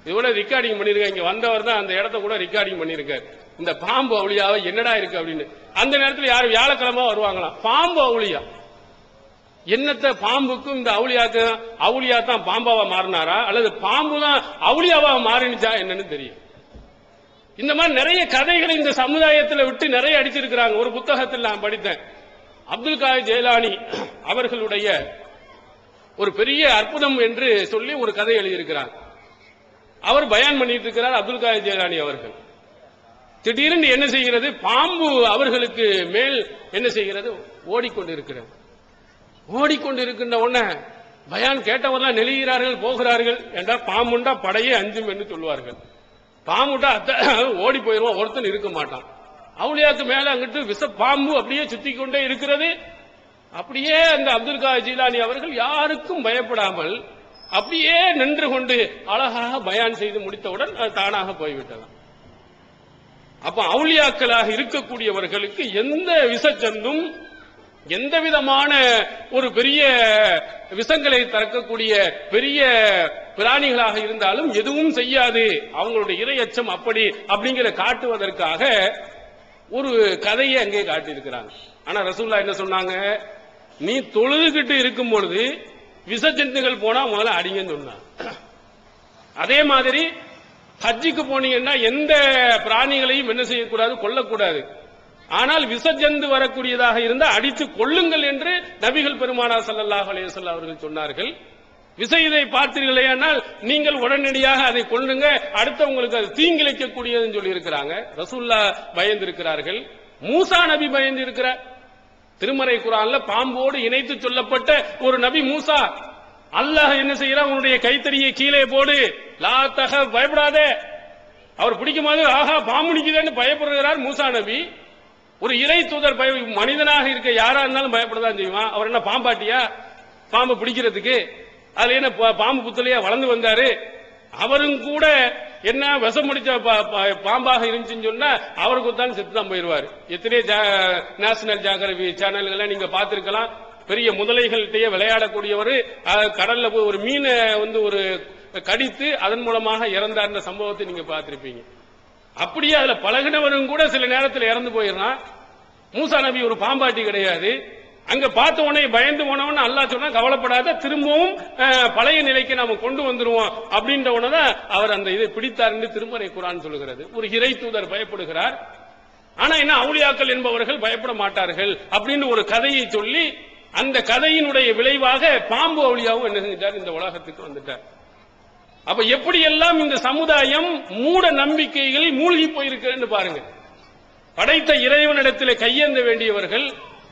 இதோட ரெக்கார்டிங் பண்ணிருக்காரு. இங்க வந்தவர் தான் அந்த இடத்த கூட ரெக்கார்டிங் பண்ணிருக்காரு. இந்த பாம்பு அவுலியாவை என்னடா இருக்கு அப்படின்னு. அந்த நேரத்தில் யாரும் வியாழக்கிழமை வருவாங்களாம். பாம்பு அவுலியா என்னத்த, பாம்புக்கும் இந்த அவுலியாக்கும், அவுலியா தான் பாம்பாவா மாறினாரா அல்லது பாம்பு தான் அவுலியாவா மாறினுச்சா என்னன்னு தெரியும். இந்த மாதிரி நிறைய கதைகளை இந்த சமுதாயத்தில் விட்டு நிறைய அடிச்சிருக்கிறாங்க. ஒரு புத்தகத்தில் நான் படித்தேன். அப்துல் காதர் ஜெயிலானி அவர்களுடைய ஒரு பெரிய அற்புதம் என்று சொல்லி ஒரு கதை எழுதியிருக்கிறார். அவர் பயான் பண்ணிட்டு இருக்கிறார். அப்துல் காதர் ஜெயிலானி அவர்கள் திடீரென்று என்ன செய்கிறது, பாம்பு அவர்களுக்கு மேல் என்ன செய்கிறது, ஓடிக்கொண்டிருக்கிறது. ஓடிக்கொண்டிருக்கின்ற உடனே பயான் கேட்டவரெல்லாம் நெளிகிறார்கள், போகிறார்கள். என்றா பாம்புண்டா படையே அஞ்சும் என்று சொல்வார்கள். பாம்புண்டா ஓடி போயிருவோம், ஒருத்தன் இருக்க மாட்டான். அவுலியாக்கு மேல அங்கிட்டு விச பாம்பு அப்படியே சுத்தி கொண்டே இருக்கிறது. அப்படியே அந்த அப்துல் காதர் ஜீலானி அவர்கள் யாருக்கும் பயப்படாமல் அப்படியே நின்று கொண்டு அழகாக பயான் செய்து முடித்தவுடன் அது தானாக போய்விட்டது. அப்ப அவுலியாக்களாக இருக்கக்கூடியவர்களுக்கு எந்த விஷச்சந்தும் எந்த விதமான ஒரு பெரிய விஷங்களை தரக்கூடிய பெரிய பிராணிகளாக இருந்தாலும் எதுவும் செய்யாது. அவங்களுடைய இறையச்சம் அப்படி அப்படிங்கிற காட்டுவதற்காக ஒரு கதையை அங்கே காட்டியிருக்கிறாங்க. ஆனா ரசூலுல்லாஹ் என்ன சொன்னாங்க, நீ தொழுதுகிட்டு இருக்கும் பொழுது விஷஜந்துகள் போனா முதல்ல அடிங்கன்னு சொன்னாங்க. அதே மாதிரி ஹஜ்ஜுக்கு போனீங்கன்னா எந்த பிராணிகளையும் என்ன செய்யக்கூடாது, கொல்லக்கூடாது. ஆனால் விஷஜந்து வரக்கூடியதாக இருந்தால் அடித்து கொள்ளுங்கள் என்று நபிகள் பெருமானார் ஸல்லல்லாஹு அலைஹி வஸல்லம் அவர்கள் சொன்னார்கள். விஷயத்தை பார்த்தீர்களேயானால் நீங்கள் உடனடியாக அதை கொள்ளுங்க, அடுத்தவங்களுக்கு அது தீங்கிழைக்கக்கூடியதுன்னு சொல்லி இருக்கிறாங்க. ரசூலுல்லாஹ் பயந்து இருக்கிறார்கள், மூசா நபி பயந்து இருக்கிறார். திருமறை குர்ஆன்ல பாம்போடு இணைத்து சொல்லப்பட்ட ஒரு நபி மூசா. அல்லாஹ் என்ன செய்யறான், உன்னுடைய கைத்தறியை கீழே போடு, லா தக, பயப்படாதே. அவர் பிடிக்கும் போது ஆஹா பாம்பு நிக்குதுன்னு பயப்படுகிறார் மூசா நபி. ஒரு இறை தூதர் மனிதனாக இருக்க யாரா இருந்தாலும் பயப்படதான் செய்வான். அவர் என்ன பாம்பாட்டியா பாம்பு பிடிக்கிறதுக்கு? அதுல என்ன பாம்பு புத்தலையா வளர்ந்து வந்தாரு? அவரும் கூட என்ன விஷம் முடிச்ச பாம்பாக இருந்துச்சுன்னு சொன்னா அவருக்கு தான் செத்து தான் போயிருவாரு. எத்தனையோ நேஷனல் ஜியோகிராபி சேனல்களை நீங்க பார்த்திருக்கலாம். பெரிய முதலைகள்கிட்டயே விளையாடக்கூடியவர் கடல்ல போய் ஒரு மீனை ஒரு கடித்து அதன் மூலமாக இறந்தார்ன்ற சம்பவத்தை நீங்க பார்த்திருப்பீங்க. அப்படியே அதுல பழகினவரும் கூட சில நேரத்தில் இறந்து போயிடறான். மூசா நபி ஒரு பாம்பாட்டி கிடையாது. அங்க பார்த்த உடனே பயந்து போனவன அல்லாஹ் சொன்னா கவலைப்படாத, திரும்பவும் பழைய நிலைக்கு நாம கொண்டு வந்துருவோம் அப்படின்ற உடனே அவர் அந்த இதை பிடித்தார் என்று திருமறை குர்ஆன் சொல்லுகிறது. ஒரு இறை தூதர் பயப்படுகிறார். ஆனா என்ன, அவுலியாக்கள் என்பவர்கள் பயப்பட மாட்டார்கள் அப்படின்னு ஒரு கதையை சொல்லி அந்த கதையினுடைய விளைவாக பாம்பு அவுலியாவும் என்ன செஞ்சிட்டார், இந்த உலகத்துக்கு வந்துட்டார். அப்ப எப்படியெல்லாம் இந்த சமுதாயம் மூட நம்பிக்கைகள் மூழ்கி போயிருக்கிறது பாருங்க. படைத்த இறைவனிடத்திலே கையேந்த வேண்டியவர்கள்,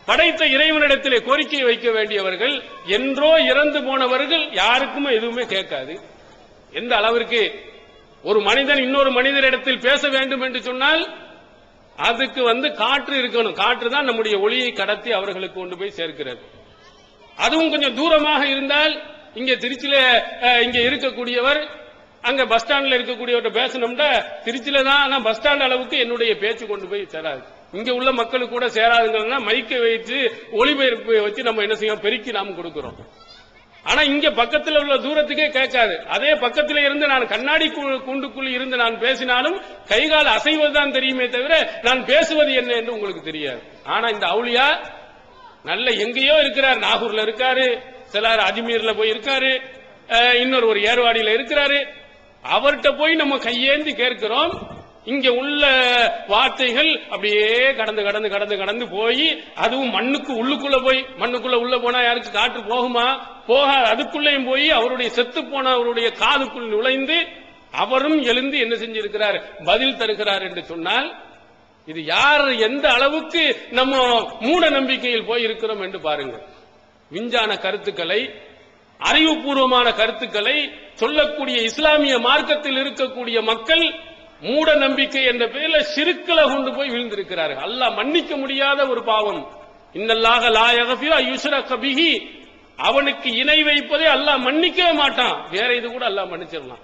படைத்த இறைவனிடத்திலே கோரிக்கை வைக்க வேண்டியவர்கள், என்றோ இறந்து போனவர்கள், யாருக்குமே எதுவுமே கேட்காது. எந்த அளவிற்கு ஒரு மனிதன் இன்னொரு மனிதரிடத்தில் பேச வேண்டும் என்று சொன்னால் அதுக்கு காற்று இருக்கணும். காற்று தான் நம்முடைய ஒளியை கடத்தி அவர்களுக்கு கொண்டு போய் சேர்க்கிறது. அதுவும் கொஞ்சம் தூரமாக இருந்தால், இங்க திருச்சியில இங்க இருக்கக்கூடியவர் அங்க பஸ் ஸ்டாண்ட்ல இருக்கக்கூடியவர்கிட்ட பேசணும்னா திருச்சியில தான், ஆனா பஸ் ஸ்டாண்ட் அளவுக்கு என்னுடைய பேச்சு கொண்டு போய் சேராது. இங்க உள்ள மக்களுக்கு கூட சேராதுங்கன்னா மைக்கை வைத்து ஒளிபெயர்ப்பு வச்சு நம்ம என்ன செய்யணும், பெருக்கி நாம் கொடுக்கிறோம். ஆனா இங்க பக்கத்தில் உள்ள தூரத்துக்கே கேட்காது. அதே பக்கத்தில் இருந்து நான் கண்ணாடி கூண்டுக்குள் இருந்து நான் பேசினாலும் கைகால் அசைவதுதான் தெரியுமே தவிர நான் பேசுவது என்ன என்று உங்களுக்கு தெரியாது. ஆனா இந்த அவுலியா நல்ல எங்கேயோ இருக்கிறார், நாகூர்ல இருக்காரு, சிலர் அஜ்மீர்ல போய் இருக்காரு, இன்னொரு ஒரு ஏர்வாடியில இருக்கிறாரு. அவர்கிட்ட போய் நம்ம கையேந்தி கேட்கிறோம். இங்க உள்ள வார்த்தைகள் அப்படியே கடந்து கடந்து கடந்து கடந்து போய், அதுவும் மண்ணுக்கு உள்ளுக்குள்ள போய், மண்ணுக்குள்ள உள்ள போனா யாருக்கு காற்று போகுமா? போகாது. அதுக்குள்ளேயும் போய் அவருடைய செத்து போன அவருடைய காதுக்குள் நுழைந்து அவரும் எழுந்து என்ன செஞ்சிருக்கிறார்? பதில் தருகிறார் என்று சொன்னால், இது யார் எந்த அளவுக்கு நம்ம மூட நம்பிக்கையில் போய் இருக்கிறோம் என்று பாருங்க. விஞ்ஞான கருத்துக்களை, அறிவுபூர்வமான கருத்துக்களை சொல்லக்கூடிய இஸ்லாமிய மார்க்கத்தில் இருக்கக்கூடிய மக்கள் மூட நம்பிக்கை என்ற பெயரில் ஷிர்க்ல கொண்டு போய் விழுந்திருக்கிறார்கள். அல்லாஹ் மன்னிக்க முடியாத ஒரு பாவம். இன்னல்லாஹ லா யக்ஃபிரு அய்யுஷ்ரக பிஹி, அவனுக்கு இணை வைப்பதை அல்லாஹ் மன்னிக்கவே மாட்டான். வேற இது கூட அல்லாஹ் மன்னிச்சிடலாம்.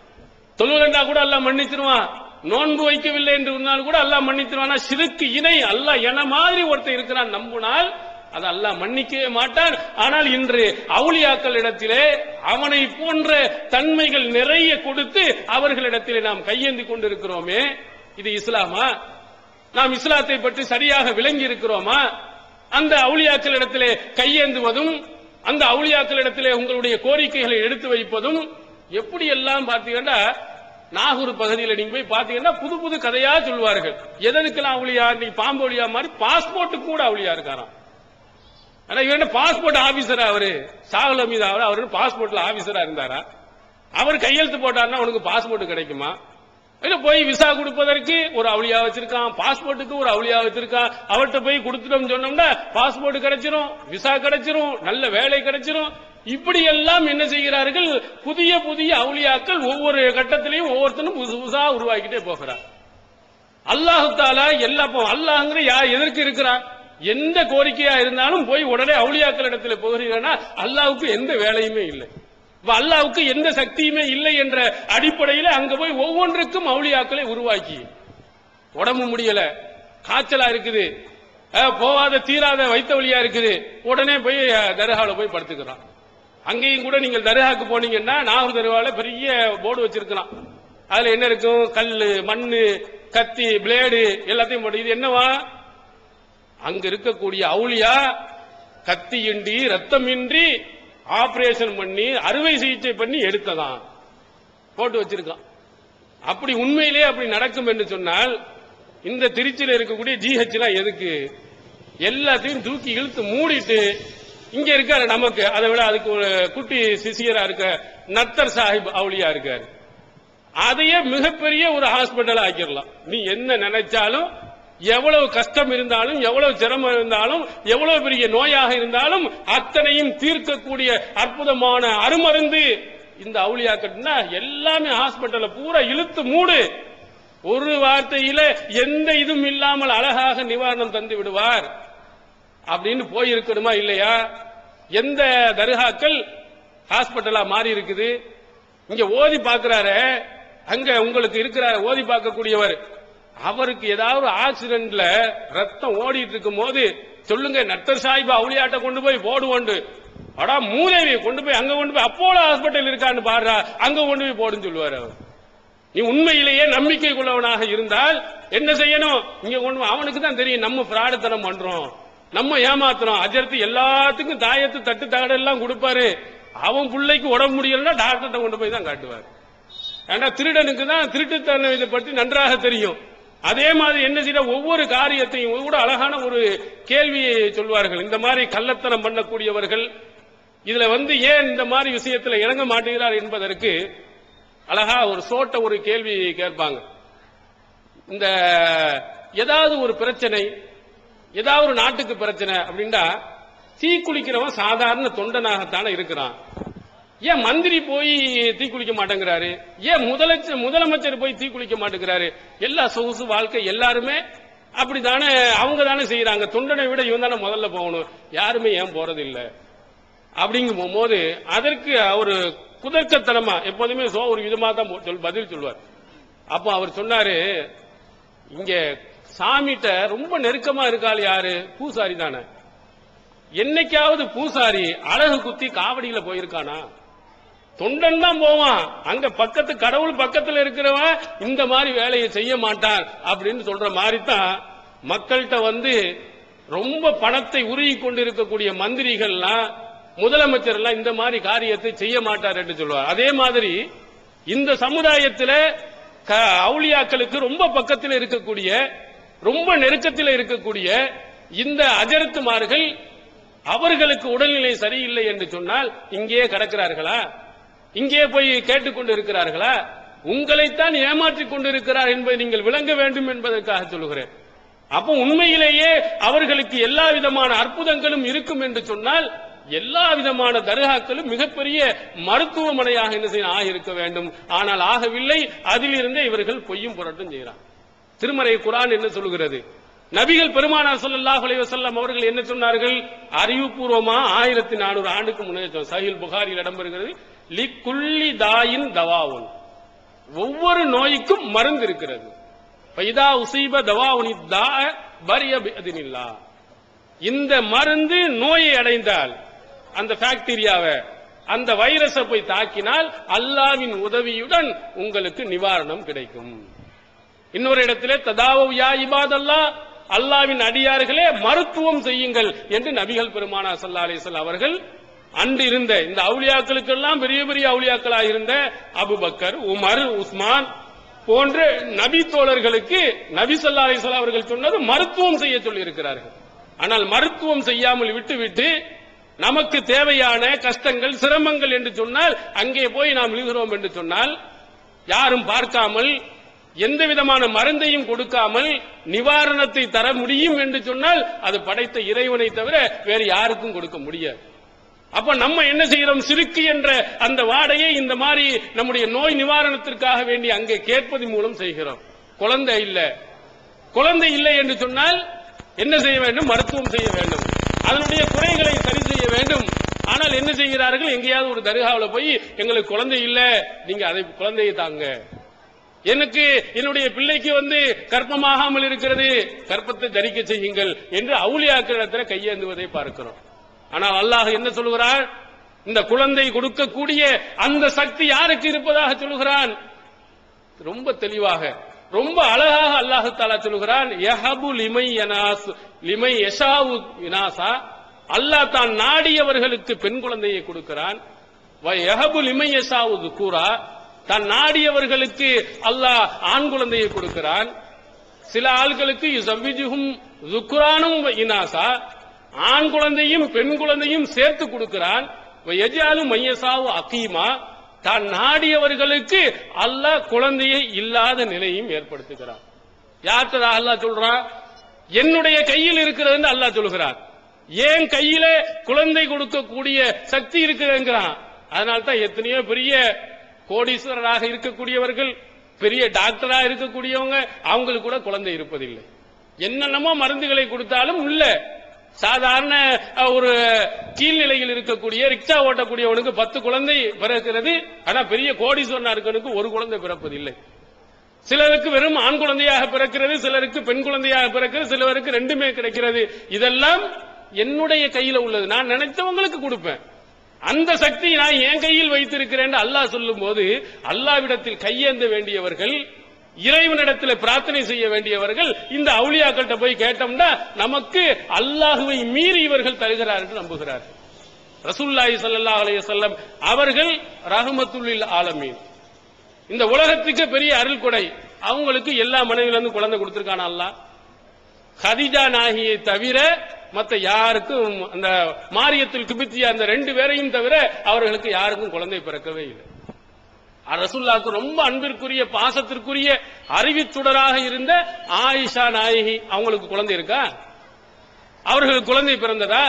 தொழுகண்டா கூட அல்லாஹ் மன்னிச்சிருவான். நோன்பு வைக்கவில்லை என்று சொன்னால் கூட அல்லாஹ் மன்னிச்சிருவான். ஷிர்க் இணை, அல்லாஹ் என மாதிரி ஒருத்தர் இருக்கிறான் நம்பினால் அது அல்லாஹ் மன்னிக்கவே மாட்டான். ஆனால் இன்று அவுலியாக்கள் இடத்திலே அவனை போன்ற தன்மைகள் நிறைய கொடுத்து அவர்களிடத்திலே நாம் கையேந்தி கொண்டிருக்கிறோமே, இது இஸ்லாமா? நாம் இஸ்லாத்தை பற்றி சரியாக விளங்கி இருக்கிறோமா? அந்த அவுலியாக்கள் இடத்திலே கையேந்துவதும், அந்த அவுலியாக்கள் இடத்திலே உங்களுடைய கோரிக்கைகளை எடுத்து வைப்பதும் எப்படி எல்லாம் பார்த்தீங்கன்னா, நாகூர் பகுதியில் நீங்க போய் பாத்தீங்கன்னா புது புது கதையா சொல்வார்கள். எதற்கெல்லாம் அவுலியா? நீ பாம்பு ஒளியா மாதிரி பாஸ்போர்ட்டுக்கு கூட அவுலியா இருக்காராம். ஆனா இவன் பாஸ்போர்ட் ஆபீசரா? அவரு சாகுல் அமீது அவரு பாஸ்போர்ட்ல ஆபீசரா இருந்தாரா? அவர் கையெழுத்து போட்டாருன்னா உனக்கு பாஸ்போர்ட் கிடைக்குமா? இல்ல போய் விசா கொடுப்பதற்கு ஒரு அவுலியா வச்சிருக்கான், பாஸ்போர்ட்டுக்கு ஒரு அவுலியா வச்சிருக்கான். அவர்கிட்ட போய் கொடுத்துட்டோம் சொன்னோம்னா பாஸ்போர்ட் கிடைச்சிரும், விசா கிடைச்சிரும், நல்ல வேலை கிடைச்சிரும். இப்படி எல்லாம் என்ன செய்கிறார்கள்? புதிய புதிய அவுலியாக்கள் ஒவ்வொரு கட்டத்திலையும் ஒவ்வொருத்தனும் புதுசு புதுசா உருவாக்கிட்டே போகிறார். அல்லாஹு தஆலா அல்லாஹ்ங்கிற யார் எதற்கு இருக்கிறான்? எந்த கோரிக்கையா இருந்தாலும் போய் உடனே அவுலியாக்கள் இடத்துல போகிறீங்கன்னா அல்லாஹ்வுக்கு எந்த வேலையுமே இல்லை, அல்லாஹ்வுக்கு எந்த சக்தியுமே இல்லை என்ற அடிப்படையில் அங்க போய் ஒவ்வொன்றுக்கும் அவுலியாக்களை உருவாக்கி, உடம்பு முடியல, காய்ச்சலா இருக்குது, போவாத தீராத வைத்த வழியா இருக்குது, உடனே போய் தர்கால போய் படுத்துக்கிறான். அங்கேயும் கூட நீங்கள் தர்காக்கு போனீங்கன்னா நாகூர் தர்கால பெரிய போர்டு வச்சிருக்கலாம். அதுல என்ன இருக்கும்? கல்லு, மண்ணு, கத்தி, பிளேடு எல்லாத்தையும் போட்டு, இது என்னவா? அங்க இருக்கக்கூடிய அவுலியா கத்தியின்றி ரத்தமின்றி ஆபரேஷன் பண்ணி அறுவை சிகிச்சை பண்ணி எடுத்ததான் போட்டு வச்சிருக்கான். அப்படி உண்மையிலே அப்படி நடக்கும் என்று சொன்னால் இந்த திருச்சியில் இருக்கக்கூடிய ஜிஹெச்லாம் எதுக்கு? எல்லாத்தையும் தூக்கி இழுத்து மூடிட்டு இங்க இருக்காரு நமக்கு, அதை விட அதுக்கு ஒரு குட்டி சிசியரா இருக்க நத்தர் சாஹிப் அவுலியா இருக்காரு. அதையே மிகப்பெரிய ஒரு ஹாஸ்பிட்டல் ஆக்கிடலாம். நீ என்ன நினைச்சாலும், எவ்வளவு கஷ்டம் இருந்தாலும், எவ்வளவு சிரமம் இருந்தாலும், எவ்வளவு பெரிய நோயாக இருந்தாலும் அத்தனையும் தீர்க்கக்கூடிய அற்புதமான அருமருந்து இந்த அவுலியாக்கட்னா எல்லாமே ஹாஸ்பிட்டல பூரா இழுத்து மூடு. ஒரு வார்த்தையில எந்த இதுவும் இல்லாமல் அழகாக நிவாரணம் தந்து விடுவார் அப்படின்னு போயிருக்கணுமா இல்லையா? எந்த தர்காக்கள் ஹாஸ்பிட்டலா மாறி இருக்குது? இங்க ஓதி பார்க்கிறாரு, அங்க உங்களுக்கு இருக்கிற ஓதி பார்க்கக்கூடியவர், அவருக்கு ஏதாவது ஆக்சிடென்ட்ல ரத்தம் ஓடிட்டு இருக்கும் போது சொல்லுங்க, நத்தர் சாஹிப் அவுலியாட்ட கொண்டு போய் போடுவோண்டு, அடா மூதேவி கொண்டு போய் அங்க கொண்டு போய் அப்போலோ ஹாஸ்பிட்டல் இருக்கான்னு பாடுறா, அங்க கொண்டு போய் போடுன்னு சொல்லுவார் அவர். நீ உண்மையிலேயே நம்பிக்கை கொள்ளவனாக இருந்தால் என்ன செய்யணும்? இங்க கொண்டு அவனுக்கு தான் தெரியும் நம்ம பிராடத்தனம் பண்றோம், நம்ம ஏமாத்துறோம். அஜர்த்து எல்லாத்துக்கும் தாயத்து தட்டு தகடெல்லாம் கொடுப்பாரு. அவன் பிள்ளைக்கு உடம்பு முடியலன்னா டாக்டர்கிட்ட கொண்டு போய் தான் காட்டுவார். ஏன்னா திருடனுக்கு தான் திருட்டுத்தனம் இதை பற்றி நன்றாக தெரியும். அதே மாதிரி என்ன செய்ய ஒவ்வொரு காரியத்தையும் கூட அழகான ஒரு கேள்வியை சொல்வார்கள். இந்த மாதிரி கள்ளத்தனம் பண்ணக்கூடியவர்கள் இதுல ஏன் இந்த மாதிரி விஷயத்தில் இறங்க மாட்டேங்கிறார் என்பதற்கு அழகா ஒரு சோட்ட ஒரு கேள்வி கேட்பாங்க. இந்த ஏதாவது ஒரு பிரச்சனை, ஏதாவது ஒரு நாட்டுக்கு பிரச்சனை அப்படின்னா தீக்குளிக்கிறவன் சாதாரண தொண்டனாகத்தானே இருக்கிறான். ஏன் மந்திரி போய் தீக்குளிக்க மாட்டேங்கிறாரு? ஏன் முதலமைச்சர் போய் தீக்குளிக்க மாட்டேங்கிறாரு? எல்லா சொகுசு வாழ்க்கை எல்லாருமே அப்படித்தானே, அவங்க தானே செய்யறாங்க. தொண்டனை விட இவன் தானே முதல்ல போகணும், யாருமே ஏன் போறது இல்லை அப்படிங்கும் போது அதற்கு ஒரு குதர்க்கத்தனமா எப்போதுமே ஒரு விதமா தான் பதில் சொல்வார். அப்போ அவர் சொன்னாரு, இங்க சாமிகிட்ட ரொம்ப நெருக்கமா இருக்காள் யாரு? பூசாரி தானே. என்னைக்காவது பூசாரி அழகு குத்தி காவடியில போயிருக்கானா? தொண்டன் தான் போவான். அங்க பக்கத்து கடவுள் பக்கத்துல இருக்கிறவன் இந்த மாதிரி வேலையை செய்ய மாட்டான் அப்படின்னு சொல்ற மாதிரி தான் மக்கள்கிட்ட ரொம்ப பணத்தை உருகி கொண்டிருக்கக்கூடிய மந்திரிகள்லாம் முதலமைச்சர் எல்லாம் இந்த மாதிரி காரியத்தை செய்ய மாட்டார் என்று சொல்வார். அதே மாதிரி இந்த சமுதாயத்தில் அவுலியாக்களுக்கு ரொம்ப பக்கத்தில் இருக்கக்கூடிய, ரொம்ப நெருக்கத்தில் இருக்கக்கூடிய இந்த அஜரத்துமார்கள் அவர்களுக்கு உடல்நிலை சரியில்லை என்று சொன்னால் இங்கே கிடக்கிறார்களா? இங்கே போய் கேட்டுக்கொண்டு இருக்கிறார்களா? உங்களைத்தான் ஏமாற்றிக் கொண்டிருக்கிறார் என்பதை நீங்கள் விளங்க வேண்டும் என்பதற்காக சொல்கிறேன். அப்போ உண்மையிலேயே அவர்களுக்கு எல்லா விதமான அற்புதங்களும் இருக்கும் என்று சொன்னால் எல்லா விதமான தர்காக்களும் மிகப்பெரிய மருத்துவமனையாக என்ன செய்ய ஆகியிருக்க வேண்டும். ஆனால் ஆகவில்லை. அதிலிருந்தே இவர்கள் பொய்யும் புரட்டும் செய்கிறார். திருமறை குர்ஆன் என்ன சொல்கிறது? நபிகள் பெருமானார் ஸல்லல்லாஹு அலைஹி வஸல்லம் அவர்கள் என்ன சொன்னார்கள்? அறிவுபூர்வமா 1400 ஆண்டுக்கு முன்னே சஹீஹ் புகாரியில் இடம்பெறுகிறது. லிக்குல்லி தாயின் தவாவுன், ஒவ்வொரு நோய்க்கும் மருந்து இருக்கிறது. ஃபைதா உஸீப தவாஉனி தா பரிய பிஇذنில்லாஹ், இந்த மருந்து நோயை அடைந்தால், அந்த பாக்டீரியாவை, அந்த வைரஸை போய் தாக்கினால் அல்லாஹ்வின் உதவியுடன் உங்களுக்கு நிவாரணம் கிடைக்கும். இன்னொரு இடத்திலே ததாவ் யா இபாதல்லாஹ், அல்லாஹ்வின் அடியார்களே மருத்துவம் செய்யுங்கள் என்று நபிகள் பெருமானார் ஸல்லல்லாஹு அலைஹி வஸல்லம் அவர்கள் அன்று இருந்த இந்த அவுலியாக்களுக்கெல்லாம் பெரிய பெரிய அவுலியாக்களாக இருந்த அபூபக்கர், உமர், உஸ்மான் போன்ற நபி தோழர்களுக்கு நபி ஸல்லல்லாஹு அலைஹி வஸல்லம் அவர்கள் சொன்னது மருத்துவம் செய்ய சொல்லி இருக்கிறார்கள். ஆனால் மருத்துவம் செய்யாமல் விட்டுவிட்டு நமக்கு தேவையான கஷ்டங்கள், சிரமங்கள் என்று சொன்னால் அங்கே போய் நாம் விழுகிறோம் என்று சொன்னால், யாரும் பார்க்காமல் எந்த விதமான மருந்தையும் கொடுக்காமல் நிவாரணத்தை தர முடியும் என்று சொன்னால் அது படைத்த இறைவனை தவிர வேறு யாருக்கும் கொடுக்க முடியாது. அப்ப நம்ம என்ன செய்யறோம்? சிறுக்கு என்ற அந்த வாடையை இந்த மாதிரி நம்முடைய நோய் நிவாரணத்திற்காக வேண்டி அங்கே கேட்பது மூலம் செய்கிறோம். குழந்தை இல்லை என்று சொன்னால் என்ன செய்ய வேண்டும்? மருத்துவம் செய்ய வேண்டும். அதனுடைய குறைகளை சரி செய்ய வேண்டும். ஆனால் என்ன செய்கிறார்கள்? எங்கேயாவது ஒரு தர்காவில் போய் எங்களுக்கு குழந்தை இல்ல, நீங்க அதை குழந்தையை தாங்க, எனக்கு என்னுடைய பிள்ளைக்கு கர்ப்பமாகாமல் இருக்கிறது, கர்ப்பத்தை தரிக்க செய்யுங்கள் என்று அவுலியாக்களிடத்தில் கையேந்துவதை பார்க்கிறோம். ஆனால் அல்லாஹ் என்ன சொல்கிறான்? இந்த குழந்தை கொடுக்கக்கூடிய அந்த சக்தி யாருக்கு இருப்பதாக சொல்கிறான்? ரொம்ப தெளிவாக, ரொம்ப அழகாக அல்லாஹ் தஆலா சொல்கிறான். யஹபு லிமை யஷாவு இனாசா, அல்லாஹ் தான் நாடியவர்களுக்கு பெண் குழந்தையை கொடுக்கிறான். வ யஹபு லிமை யஷாவு துகூரா, தான் நாடியவர்களுக்கு அல்லாஹ் ஆண் குழந்தையை கொடுக்கிறான். சில ஆட்களுக்கு யுஸவ்விஜுஹும் ذுக்ரானும் வ இனாசா, ஆண் குழந்தையும் பெண் குழந்தையும் சேர்த்து கொடுக்கிறான். வ யஜ்அலு மையசாவு அகீமா, தான் நாடியவர்களுக்கு அல்லாஹ் குழந்தையை இல்லாத நிலையும் ஏற்படுத்துகிறான். யார்கிட்ட அல்லாஹ் சொல்றான்? என்னுடைய கையில் இருக்கிறது அல்லாஹ் சொல்கிறான். ஏன் கையில குழந்தை கொடுக்கக்கூடிய சக்தி இருக்குதுங்கிறான். அதனால தான் எத்தனையோ பெரிய கோடீஸ்வரராக இருக்கக்கூடியவர்கள், பெரிய டாக்டரா இருக்கக்கூடியவங்க, அவங்களுக்கு கூட குழந்தை இருப்பதில்லை. என்னென்னமோ மருந்துகளை கொடுத்தாலும் இல்ல. சாதாரண ஒரு கீழ்நிலையில் இருக்கக்கூடிய ரிக்ஷா ஓட்டக்கூடியவனுக்கு 10 குழந்தை பிறக்கிறது. ஆனா பெரிய கோடீஸ்வரனா இருக்கவனுக்கு ஒரு குழந்தை பிறப்பதில்லை. சிலருக்கு வெறும் ஆண் குழந்தையாக பிறக்கிறது, சிலருக்கு பெண் குழந்தையாக பிறக்கிறது, சிலருக்கு ரெண்டுமே கிடைக்கிறது. இதெல்லாம் என்னுடைய கையில உள்ளது, நான் நினைத்தவங்களுக்கு கொடுப்பேன். அந்த சக்தி நான் என் கையில் வைத்திருக்கிறேன் அல்லாஹ் சொல்லும் போது, அல்லாஹ்விடத்தில் கையேந்த வேண்டியவர்கள், இறைவனிடத்தில் பிரார்த்தனை செய்ய வேண்டியவர்கள் இந்த அவுலியாக்கள்கிட்ட போய் கேட்டோம்னா நமக்கு அல்லாஹுவை மீறி இவர்கள் தருகிறார் என்று நம்புகிறார்கள். ரசூலுல்லாஹி ஸல்லல்லாஹு அலைஹி வஸல்லம் அவர்கள் ரஹ்மத்துல் ஆலமீன், இந்த உலகத்துக்கு பெரிய அருள் கொடை. அவங்களுக்கு எல்லா மனைவியிலிருந்து குழந்தை கொடுத்திருக்கான அல்லாஹ். கதீஜா நாயகியை தவிர மற்ற யாருக்கும், அந்த மாரியத்துல் கிபித்தியா அந்த 2 பேரையும் தவிர அவர்களுக்கு யாருக்கும் குழந்தை பிறக்கவே இல்லை. ரசூலுல்லாஹ்வுக்கு ரொம்ப அன்பிற்குரிய, பாசத்திற்குரிய, அறிவிச்சுடராக இருந்த ஆயிஷா நாயகி, அவங்களுக்கு குழந்தை இருக்கா? அவர்களுக்கு குழந்தை பிறந்ததா?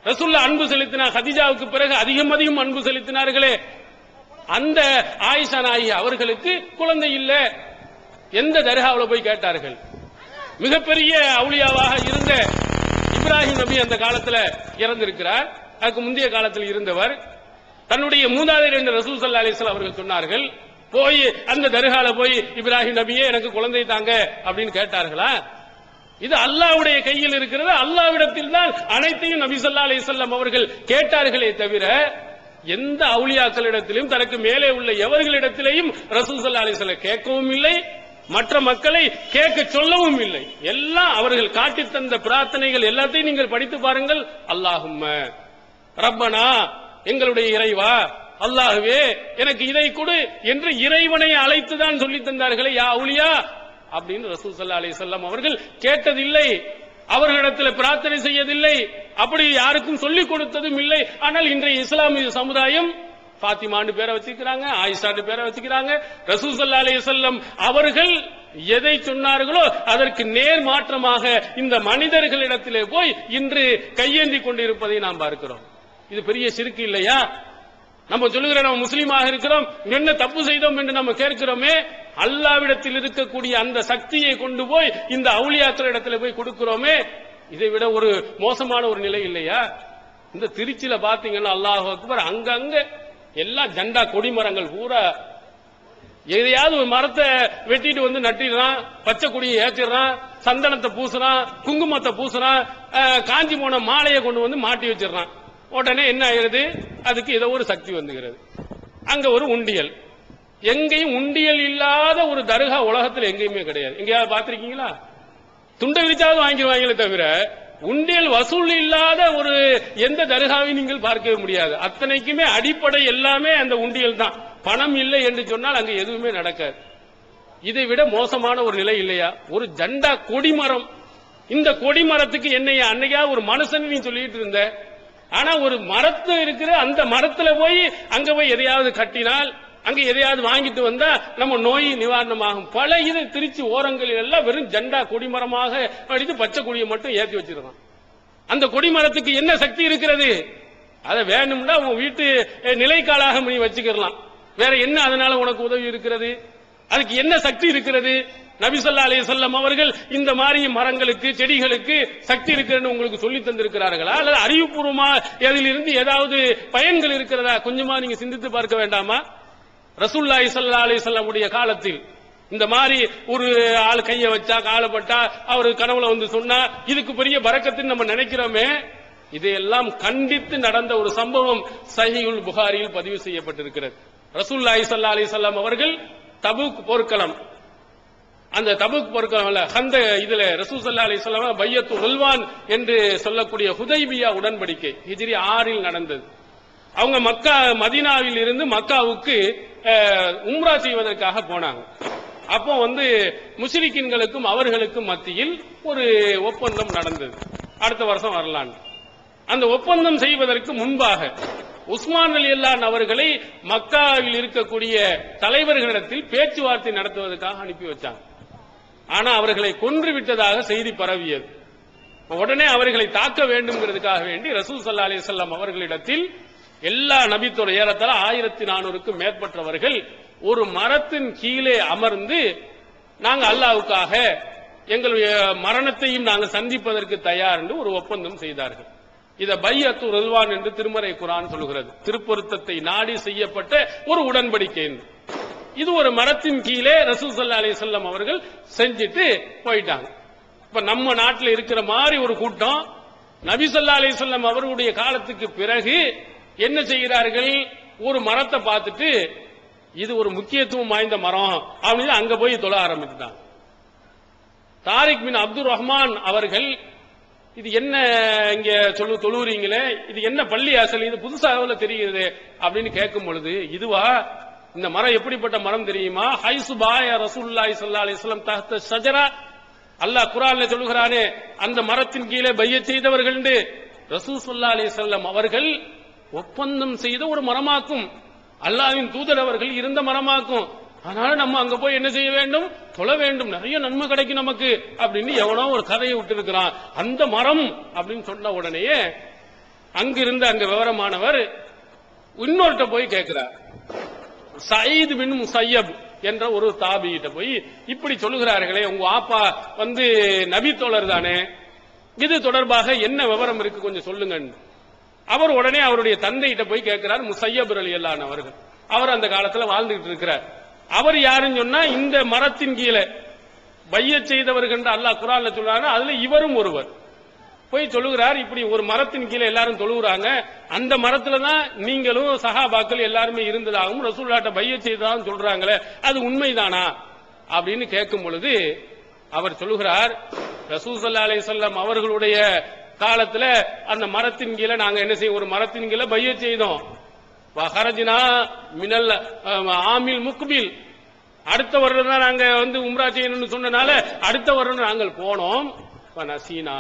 ரசூலுல்லாஹ் அன்பு செலுத்தினார். கதீஜாவுக்கு பிறகு அதிகம் அன்பு செலுத்தினார்களே, அந்த ஆயிஷா நாயகி அவர்களுக்கு குழந்தை இல்ல. எந்த தர்காவில் போய் கேட்டார்கள்? மிகப்பெரிய அவுலியாவாக இருந்த இப்ராஹிம் நபி அந்த காலத்தில் இறந்திருக்கிறார். அதுக்கு முந்தைய காலத்தில் இருந்தவர். தன்னுடைய மூதாதையர் என்ற ரசூல் ஸல்லல்லாஹு அலைஹி வஸல்லம் அவர்கள் சொன்னார்கள், போய் அந்த தர்கால போய் இப்ராஹிம் நபியே எனக்கு குழந்தை தாங்க அப்படின்னு கேட்டார்களா? இது அல்லாஹ்வுடைய கையில் இருக்கிறது. அல்லாஹ்விடத்தில் தான் அனைத்தையும் நபி ஸல்லல்லாஹு அலைஹி வஸல்லம் அவர்கள் கேட்டார்களே தவிர எந்த அவுலியாக்களிடத்திலும் தனக்கு மேலே உள்ள எவர்களிடத்திலேயும் ரசூல் ஸல்லல்லாஹு அலைஹி வஸல்லம் கேட்கவும் இல்லை, மற்ற மக்களை கேட்க சொல்லவும் இல்லை. எல்லாம் அவர்கள் காட்டி தந்த பிரார்த்தனைகள் எல்லாத்தையும் நீங்கள் படித்து பாருங்கள். அல்லாஹும்ம ரப்பனா, எங்களுடைய இறைவா, அல்லாஹ்வே எனக்கு இதை கொடு என்று இறைவனை அழைத்துதான் சொல்லி தந்தார்களே யா அவுலியா அப்படின்னு ரசூல் ஸல்லல்லாஹு அலைஹி வஸல்லம் அவர்கள் கேட்டதில்லை, அவர்களிடத்தில் பிரார்த்தனை செய்யதில்லை, அப்படி யாருக்கும் சொல்லிக் கொடுத்ததும் இல்லை. ஆனால் இன்றைய இஸ்லாமிய சமுதாயம் பாத்திமான்னு பேரை வச்சுக்கிறாங்க, ஆயிஷான்னு பேரை வச்சுக்கிறாங்க. ரசூல் ஸல்லல்லாஹு அலைஹி வஸல்லம் அவர்கள் எதை சொன்னார்களோ அதற்கு நேர் மாற்றமாக இந்த மனிதர்களிடத்திலே போய் இன்று கையேந்தி கொண்டிருப்பதை நாம் பார்க்கிறோம். இது பெரிய சிறுக்கு இல்லையா? நம்ம சொல்லுகிற நம்ம முஸ்லீமாக இருக்கிறோம், என்ன தப்பு செய்தோம் என்று நம்ம கேட்கிறோமே, அல்லாஹ்விடத்தில் இருக்கக்கூடிய அந்த சக்தியை கொண்டு போய் இந்த அவுலியாக்கள் இடத்துல போய் கொடுக்கிறோமே, இதை விட ஒரு மோசமான ஒரு நிலை இல்லையா? இந்த திருச்சியில பாத்தீங்கன்னா அல்லாஹ் அக்பர், அங்கங்க எல்லாம் ஜெண்டா கொடிமரங்கள் பூரா, எதையாவது ஒரு மரத்தை வெட்டிட்டு வந்து நட்டிடுறான், பச்சை கொடியை ஏற்றிடுறான், சந்தனத்தை பூசுறான், குங்குமத்தை பூசுறான், காஞ்சி போன மாலையை கொண்டு வந்து மாட்டி வச்சிடறான். உடனே என்ன ஆயிருது? அதுக்கு ஏதோ ஒரு சக்தி வந்துகிறது. அங்க ஒரு உண்டியல், எங்கேயும் உண்டியல் இல்லாத ஒரு தர்கா உலகத்தில் எங்கேயுமே கிடையாது. எங்கேயாவது பார்த்திருக்கீங்களா? துண்டை விரிச்சாவது வாங்கிடுவாங்களே தவிர உண்டியல் வசூல் இல்லாத ஒரு எந்த தர்காவையும் நீங்கள் பார்க்கவே முடியாது. அத்தனைக்குமே அடிப்படை எல்லாமே அந்த உண்டியல் தான். பணம் இல்லை என்று சொன்னால் அங்க எதுவுமே நடக்காது. இதை விட மோசமான ஒரு நிலை இல்லையா? ஒரு ஜெண்டா கொடிமரம், இந்த கொடிமரத்துக்கு என்னைய அன்னைக்கா ஒரு மனுஷன் நீ சொல்லிட்டு இருந்த, ஆனா ஒரு மரத்து இருக்கிற அந்த மரத்துல போய் அங்க போய் எதையாவது கட்டினால், அங்க எதையாவது வாங்கிட்டு வந்தா நம்ம நோய் நிவாரணமாகும். பல இது திருச்சி ஓரங்களில் எல்லாம் வெறும் ஜெண்டா கொடிமரமாக அடித்து பச்சை கொடியை மட்டும் ஏற்றி வச்சிருக்கான். அந்த கொடிமரத்துக்கு என்ன சக்தி இருக்கிறது? அதை வேணும்னா உன் வீட்டு நிலைக்காலாக நீ வச்சுக்கலாம். வேற என்ன அதனால உனக்கு உதவி இருக்கிறது? அதுக்கு என்ன சக்தி இருக்கிறது? நபி ஸல்லல்லாஹு அலைஹி வஸல்லம் அவர்கள் இந்த மாதிரி மரங்களுக்கு செடிகளுக்கு சக்தி இருக்கிறது உங்களுக்கு சொல்லி தந்திருக்கிறார்களா? அல்லது அறிவுபூர்வமா இதிலிருந்து ஏதாவது பயன்கள் இருக்கிறதா? கொஞ்சமா நீங்க சிந்தித்து பார்க்க வேண்டாமா? ரசூலுல்லாஹி ஸல்லல்லாஹு அலைஹி வஸல்லம் உடைய காலத்தில் இந்த மாதிரி ஒரு ஆள் கைய வச்சா காலப்பட்டா அவர் கனவுல வந்து சொன்னா இதுக்கு பெரிய பரக்கத்துன்னு நம்ம நினைக்கிறோமே, இதையெல்லாம் கண்டித்து நடந்த ஒரு சம்பவம் சஹீஹுல் புகாரியில் பதிவு செய்யப்பட்டிருக்கிறது. ரசூலுல்லாஹி ஸல்லல்லாஹு அலைஹி வஸல்லம் அவர்கள் தபூக் போர்க்களம், அந்த தபூக் போர்க்களம்ல அந்த இதுல ரசூல் ஸல்லல்லாஹு அலைஹி வஸல்லம் பையத்து ரில்வான் என்று சொல்லக்கூடிய ஹுதைபியா உடன்படிக்கை ஹிஜ்ரி 6 நடந்தது. அவங்க மக்கா மதீனாவில் இருந்து மக்காவுக்கு உம்ரா செய்வதற்காக போனாங்க. அப்போ முஸ்லிம்களுக்கும் அவர்களுக்கும் மத்தியில் ஒரு ஒப்பந்தம் நடந்தது, அடுத்த வருஷம் வரலான்னு. அந்த ஒப்பந்தம் செய்வதற்கு முன்பாக உஸ்மான் ரலியல்லாஹு அவர்களை மக்காவில் இருக்கக்கூடிய தலைவர்களிடத்தில் பேச்சுவார்த்தை நடத்துவதற்காக அனுப்பி வச்சாங்க. ஆனா அவர்களை கொன்று விட்டதாக செய்தி பரவியது. உடனே அவர்களை தாக்க வேண்டும்ங்கிறதுக்காக வேண்டி ரசூல் ஸல்லல்லாஹு அலைஹி வஸல்லம் அவர்களிடத்தில் எல்லா நபித்தோட ஏறத்தாழ 1400க்கும் மேற்பட்டவர்கள் ஒரு மரத்தின் கீழே அமர்ந்து நாங்க அல்லாஹ்வுக்காக எங்களுடைய மரணத்தையும் நாங்கள் சந்திப்பதற்கு தயார் என்று ஒரு ஒப்பந்தம் செய்தார்கள். இத பையத்து ரில்வான் என்று திருமறை குர்ஆன் சொல்கிறது. திருப்பொருத்தத்தை நாடி செய்யப்பட்ட ஒரு உடன்படிக்கை. இது ஒரு மரத்தின் கீழே ரசூல் ஸல்லல்லாஹு அலைஹி வஸல்லம் அவர்கள் செஞ்சிட்டு போயிட்டாங்க. இப்ப நம்ம நாட்டில் இருக்கிற மாதிரி ஒரு கூட்டம் நபி ஸல்லல்லாஹு அலைஹி வஸல்லம் அவர்களுடைய காலத்துக்கு பிறகு என்ன செய்கிறார்கள்? ஒரு மரத்தை பார்த்துட்டு இது ஒரு முக்கியத்துவம் வாய்ந்த மரம் அப்படின்னு அங்க போய் தொழ ஆரம்பிச்சுட்டாங்க. தாரிக் பின் அப்துல் ரஹ்மான் அவர்கள் இது என்ன இங்க தொழுறீங்களே, இது என்ன பள்ளி அசல், இது புதுசாக தெரியுது அப்படின்னு கேட்கும் பொழுது, இதுவா இந்த மரம் எப்படிப்பட்ட மரம் தெரியுமா? ஹைசு பாய ரசூலுல்லாஹி ஸல்லல்லாஹு அலைஹி வஸல்லம் தஹ்த ஷஜரா, அல்லாஹ் குர்ஆன்ல சொல்கிறானே அந்த மரத்தின் கீழே பையத் செய்தவர்கள் ரசூல் ஸல்லல்லாஹு அலைஹி வஸல்லம் அவர்கள் ஒப்பந்தம் செய்த ஒரு மரமாக்கும், அல்லாஹ்வின் தூதர் அவர்கள் இருந்த மரமாக்கும். அதனால நம்ம அங்க போய் என்ன செய்ய வேண்டும்? தொழ வேண்டும், நிறைய நன்மை கிடைக்கும் நமக்கு அப்படின்னு எவனோ ஒரு கதையை விட்டு இருக்கிறான். அந்த மரம் அப்படின்னு சொன்ன உடனேயே அங்கிருந்த அங்க விவரமானவர் இன்னொருட்ட போய் கேட்கிறார். சயீத் பின் முஸையப் என்ற ஒரு தாபியிட்ட போய் இப்படி சொல்லுகிறார்களே, உங்க ஆப்பா நபி தோழர் தானே, இது தொடர்பாக என்ன விவரம் இருக்கு கொஞ்சம் சொல்லுங்க. அவர் உடனே அவருடைய தந்தையிட்ட போய் கேட்கிறார். முஸையப் ரலியல்லாஹு அவர்கள், அவர் அந்த காலத்துல வாழ்ந்துகிட்டு இருக்கிறார். அவர் யாருன்னு சொன்னா இந்த மரத்தின் கீழே பையத் செய்தவர்கள் அல்லாஹ் குர்ஆன்ல சொல்றாங்க, அதுல இவரும் ஒருவர். போய் சொல்லுகிறார், இப்படி ஒரு மரத்தின் கீழே எல்லாரும் தொழுகிறாங்க, அந்த மரத்துல தான் நீங்களும் சஹாபாக்கள் எல்லாருமே இருந்ததாகவும் ரசூலுல்லாஹ்ட்ட பையத் செய்ததாகவும் சொல்றாங்களே, அது உண்மைதானா அப்படின்னு கேட்கும் பொழுது அவர் சொல்லுகிறார், ரசூல் ஸல்லல்லாஹு அலைஹி வஸல்லம் அவர்களுடைய காலத்துல அந்த மரத்தின் கீழே நாங்க என்ன செய்ய, ஒரு மரத்தின் கீழே பையத் செய்தோம். வஹரஜினா மினல் ஆமில் முக்பில், அடுத்த வருடம் தான் நாங்க உம்ரா செய்யணும்னு சொன்னனால அடுத்த வருடம் நாங்கள் போனோம். நசீனா,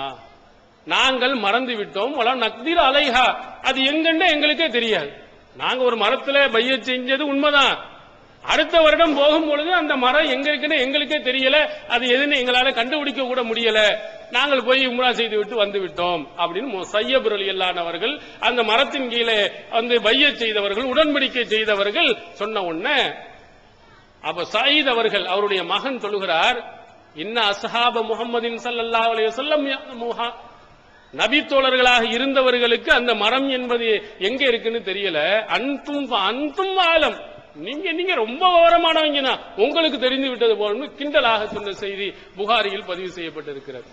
நாங்கள் மறந்து விட்டோம். நக்தீர் அலைஹா, அது எங்கன்னு எங்களுக்கே தெரியாது. நாங்க ஒரு மரத்துல பையத் செஞ்சது உண்மைதான். அடுத்த வருடம் போகும்பொழுது அந்த மரம் எங்க இருக்குன்னு எங்களுக்கே தெரியல, அது எதுன்னு எங்களால கண்டுபிடிக்க கூட முடியல. நாங்கள் போய் உம்ரா செய்து விட்டு வந்து விட்டோம் அப்படின்னு முஸய்யப் ரலியல்லாஹு அவர்கள், அந்த மரத்தின் கீழே பையத் செய்தவர்கள், உடன்படிக்கை செய்தவர்கள் சொன்ன உடனே அப்ப சயீத் அவர்கள் அவருடைய மகன் சொல்லுகிறார், இன்ன அஸ்ஹாப முஹம்மதின் ஸல்லல்லாஹு அலைஹி வஸல்லம் நபி தோழர்களாக இருந்தவர்களுக்கு அந்த மரம் என்பது எங்க இருக்குன்னு தெரியல. அன்தும் ஆலம், நீங்க ரொம்ப விவரமானவங்க, உங்களுக்கு தெரிந்து விட்டது போல கிண்டலாக சொன்ன செய்தி புகாரியில் பதிவு செய்யப்பட்டிருக்கிறது.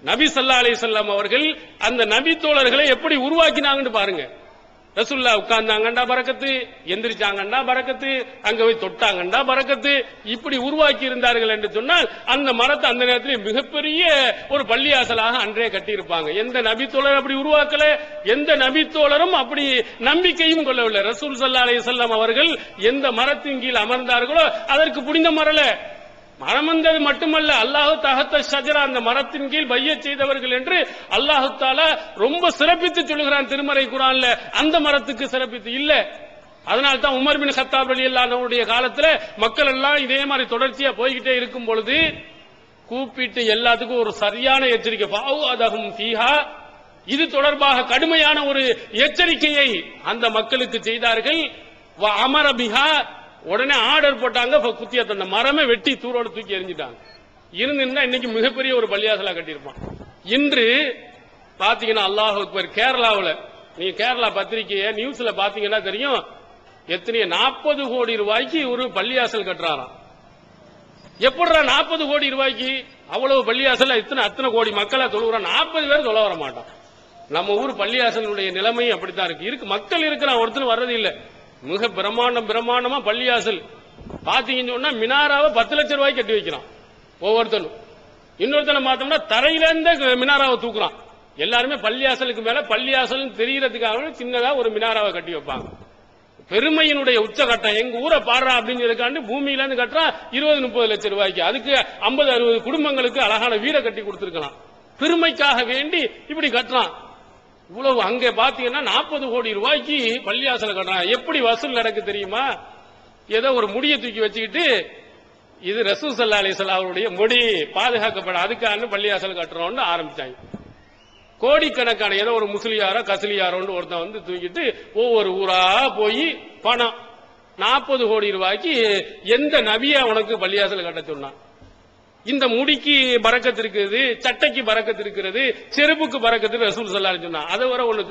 நபி ஸல்லல்லாஹு அலைஹி வஸல்லம் அவர்கள் அந்த நபி தோழர்களை எப்படி உருவாக்கினாங்கன்னு பாருங்க. ரசூலுல்லாஹ் உட்கார்ந்தாங்கண்டா பரக்கத்து, எந்திரிச்சாங்கண்டா பரக்கத்து, அங்க போய் தொட்டாங்கண்டா பரக்கத்து, இப்படி உருவாக்கி இருந்தார்கள் என்று சொன்னால் அந்த மரத்தை அந்த நேரத்தில் மிகப்பெரிய ஒரு பள்ளியாசலாக அன்றே கட்டியிருப்பாங்க. எந்த நபி தோழர் அப்படி உருவாக்கல, எந்த நபி தோழரும் அப்படி நம்பிக்கையும் கொள்ளவில்லை. ரசூல் ஸல்லல்லாஹு அலைஹி வஸல்லம் அவர்கள் எந்த மரத்தின் கீழ் அமர்ந்தார்களோ அதற்கு புனித மரல மரம் வந்தது மட்டுமல்ல, அல்லாஹு தஹத்த ஷஜரா, அந்த மரத்தின் கீழ் பையத் செய்தவர்கள் என்று அல்லாஹு தஆலா ரொம்ப சிறப்பித்து சொல்லுகிறான் திருமறை குர்ஆன்ல. அந்த மரத்துக்கு சிறப்பித்து இல்ல. அதனால தான் உமர் பின் கத்தாப் ரலியல்லாஹு அன்ஹுடைய காலத்துல மக்கள் எல்லாம் இதே மாதிரி தொடர்ச்சியா போய்கிட்டே இருக்கும் பொழுது கூப்பிட்டு எல்லாத்துக்கும் ஒரு சரியான எச்சரிக்கை, ஃபஅதஹும் ஃபீஹா, இது தொடர்பாக கடுமையான ஒரு எச்சரிக்கையை அந்த மக்களுக்கு செய்தார்கள். வ அமர பிஹா, உடனே ஆர்டர் போட்டாங்க, குத்தியாத்த அந்த மரமே வெட்டி தூரோடு தூக்கி எறிஞ்சிட்டாங்க. இருந்திருந்தா இன்னைக்கு மிகப்பெரிய ஒரு பள்ளியாசலா கட்டியிருப்பான். இன்று பாத்தீங்கன்னா அல்லாஹ் அக்பர், கேரளாவில் நீங்க கேரளா பத்திரிகையை நியூஸ்ல பாத்தீங்கன்னா தெரியும், எத்தனை 40 கோடி ரூபாய்க்கு ஒரு பள்ளியாசல் கட்டுறாராம். எப்படிடா 40 கோடி ரூபாய்க்கு அவ்வளவு பள்ளியாசல், அத்தனை கோடி மக்களா தொழுகிறான், 40 பேர் தொலை வர மாட்டான். நம்ம ஊர் பள்ளியாசலுடைய நிலைமை அப்படித்தான் இருக்கு. மக்கள் இருக்கிறான், ஒருத்தர் வர்றது இல்ல. மிக பிரமாண்டமா பள்ளியாசல் பாத்தீங்கன்னு சொன்னா மினாராவை 10 லட்சம் ரூபாய்க்கு கட்டி வைக்கிறான் ஒவ்வொருத்தனும். இன்னொருத்தனை பார்த்தோம்னா தரையில இருந்த மினாராவை தூக்குறான். எல்லாருமே பள்ளியாசலுக்கு மேல பள்ளியாசல் தெரியறதுக்காக சின்னதா ஒரு மினாராவை கட்டி வைப்பாங்க. பெருமையினுடைய உச்சகட்டம், எங்க ஊரை பாடுறா அப்படிங்கிறதுக்காண்டு பூமியில இருந்து கட்டுறான் 20-30 லட்சம் ரூபாய்க்கு. அதுக்கு 50-60 குடும்பங்களுக்கு அழகான வீடை கட்டி கொடுத்திருக்கலாம். பெருமைக்காக வேண்டி இப்படி கட்டுறான். இவ்வளவு அங்கே பாத்தீங்கன்னா 40 கோடி ரூபாய்க்கு பள்ளியாசல் கட்டுறான். எப்படி வசூல் நடக்கு தெரியுமா? ஏதோ ஒரு முடியை தூக்கி வச்சுக்கிட்டு, இது ரசூல் ஸல்லல்லாஹு அலைஹி வஸல்லம் அவருடைய முடி பாதுகாக்கப்பட, அதுக்கான பள்ளியாசல் கட்டுறோம்னு ஆரம்பிச்சாங்க. கோடிக்கணக்கான ஏதோ ஒரு முஸ்லியாரோ கஸ்லியாரோன்னு ஒருத்தன் தூக்கிட்டு ஒவ்வொரு ஊரா போய் பணம் 40 கோடி ரூபாய்க்கு எந்த நபியா உனக்கு பள்ளியாசல் கட்ட சொன்னான்? இந்த முடிக்கு பரக்கத்து இருக்கிறது, சட்டைக்கு பரக்கத்து இருக்கிறது, செருப்புக்கு பரக்கத்து ரசூல் ஸல்லல்லாஹு அலைஹி வஸல்லம். அதை வர ஒண்ணு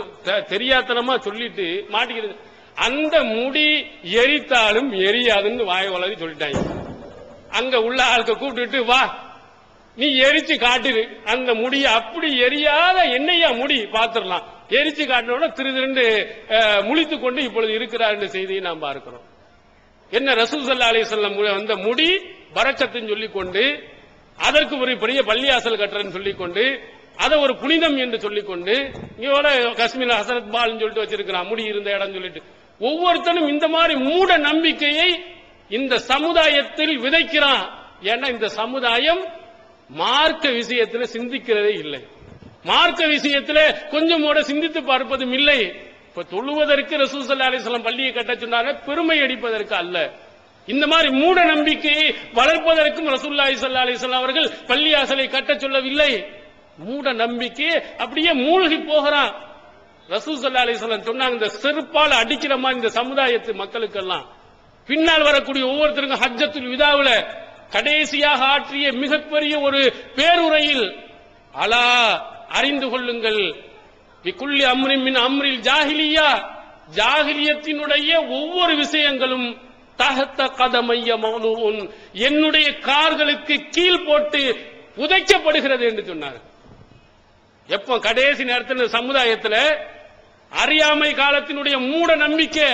தெரியாதனமா சொல்லிட்டு மாட்டிக்கிறது. அந்த முடி எரித்தாலும் எரியாதுன்னு வாய் வளரி சொல்லிட்டாங்க. அங்க உள்ள ஆளுக்க கூப்பிட்டு, வா நீ எரிச்சு காட்டுது அந்த முடிய, அப்படி எரியாத என்னையா முடி பாத்துடலாம், எரிச்சு காட்டினோட திரு முழித்துக் கொண்டு இப்பொழுது இருக்கிறார் என்ற செய்தியை நாம் பார்க்கிறோம். என்ன ரசூல் ஸல்லல்லாஹு அலைஹி வஸல்லம் அந்த முடி பரக்கத்துன்னு சொல்லிக்கொண்டு, அதற்கு ஒரு பெரிய பள்ளியாசல் கட்டுறன்னு சொல்லிக்கொண்டு, அதை ஒரு புனிதம் என்று சொல்லிக்கொண்டு, இங்க காஷ்மீர் ஹசரத் பால்னு சொல்லிட்டு வச்சிருக்கிறான் முடி இருந்த இடம் சொல்லிட்டு, ஒவ்வொருத்தனும் இந்த மாதிரி மூட நம்பிக்கையை இந்த சமுதாயத்தில் விதைக்கிறான். ஏன்னா இந்த சமுதாயம் மார்க்க விஷயத்தில் சிந்திக்கிறதே இல்லை, மார்க்க விஷயத்தில் கொஞ்சம் கூட சிந்தித்து பார்ப்பதும் இல்லை. இப்ப தொழுவதற்கு ரசூல் ஸல்லல்லாஹு அலைஹி வஸல்லம் பள்ளியை கட்ட சொன்னாங்க, பெருமை அடிப்பதற்கு அல்ல. இந்த மாதிரி மூட நம்பிக்கையை வளர்ப்பதற்கும் ரசூலுல்லாஹி ஸல்லல்லாஹு அலைஹி வஸல்லம் அவர்கள் பள்ளியாசலை கட்ட சொல்லவில்லை. மூட நம்பிக்கை அப்படியே மூழ்கி போகிறான். ரசூல் ஸல்லல்லாஹு அலைஹி வஸல்லம் சொன்னாங்க, இந்த செருப்பால் அடிக்கிற மாதிரி இந்த சமுதாயத்து மக்களுக்கெல்லாம் பின்னால் வரக்கூடிய ஒவ்வொருத்தருக்கும் ஹஜ்ஜத்துல் விதாவுல கடைசியாக ஆற்றிய மிகப்பெரிய ஒரு பேருரையில், அலா அறிந்து கொள்ளுங்கள், விகுல்லி அம்ரின் மின் அம்ரில் ஜாஹிலியா, ஜாஹிலியத்தினுடைய ஒவ்வொரு விஷயங்களும் தஹத்த கதமைய மௌலூன், என்னுடைய கால்களுக்கு கீழ் போட்டு புதைக்கப்படுகிறது என்று சொன்னார். எப்போ கடைசி நேரத்தில் சமுதாயத்தில் அறியாமை காலத்தினுடைய மூட நம்பிக்கை,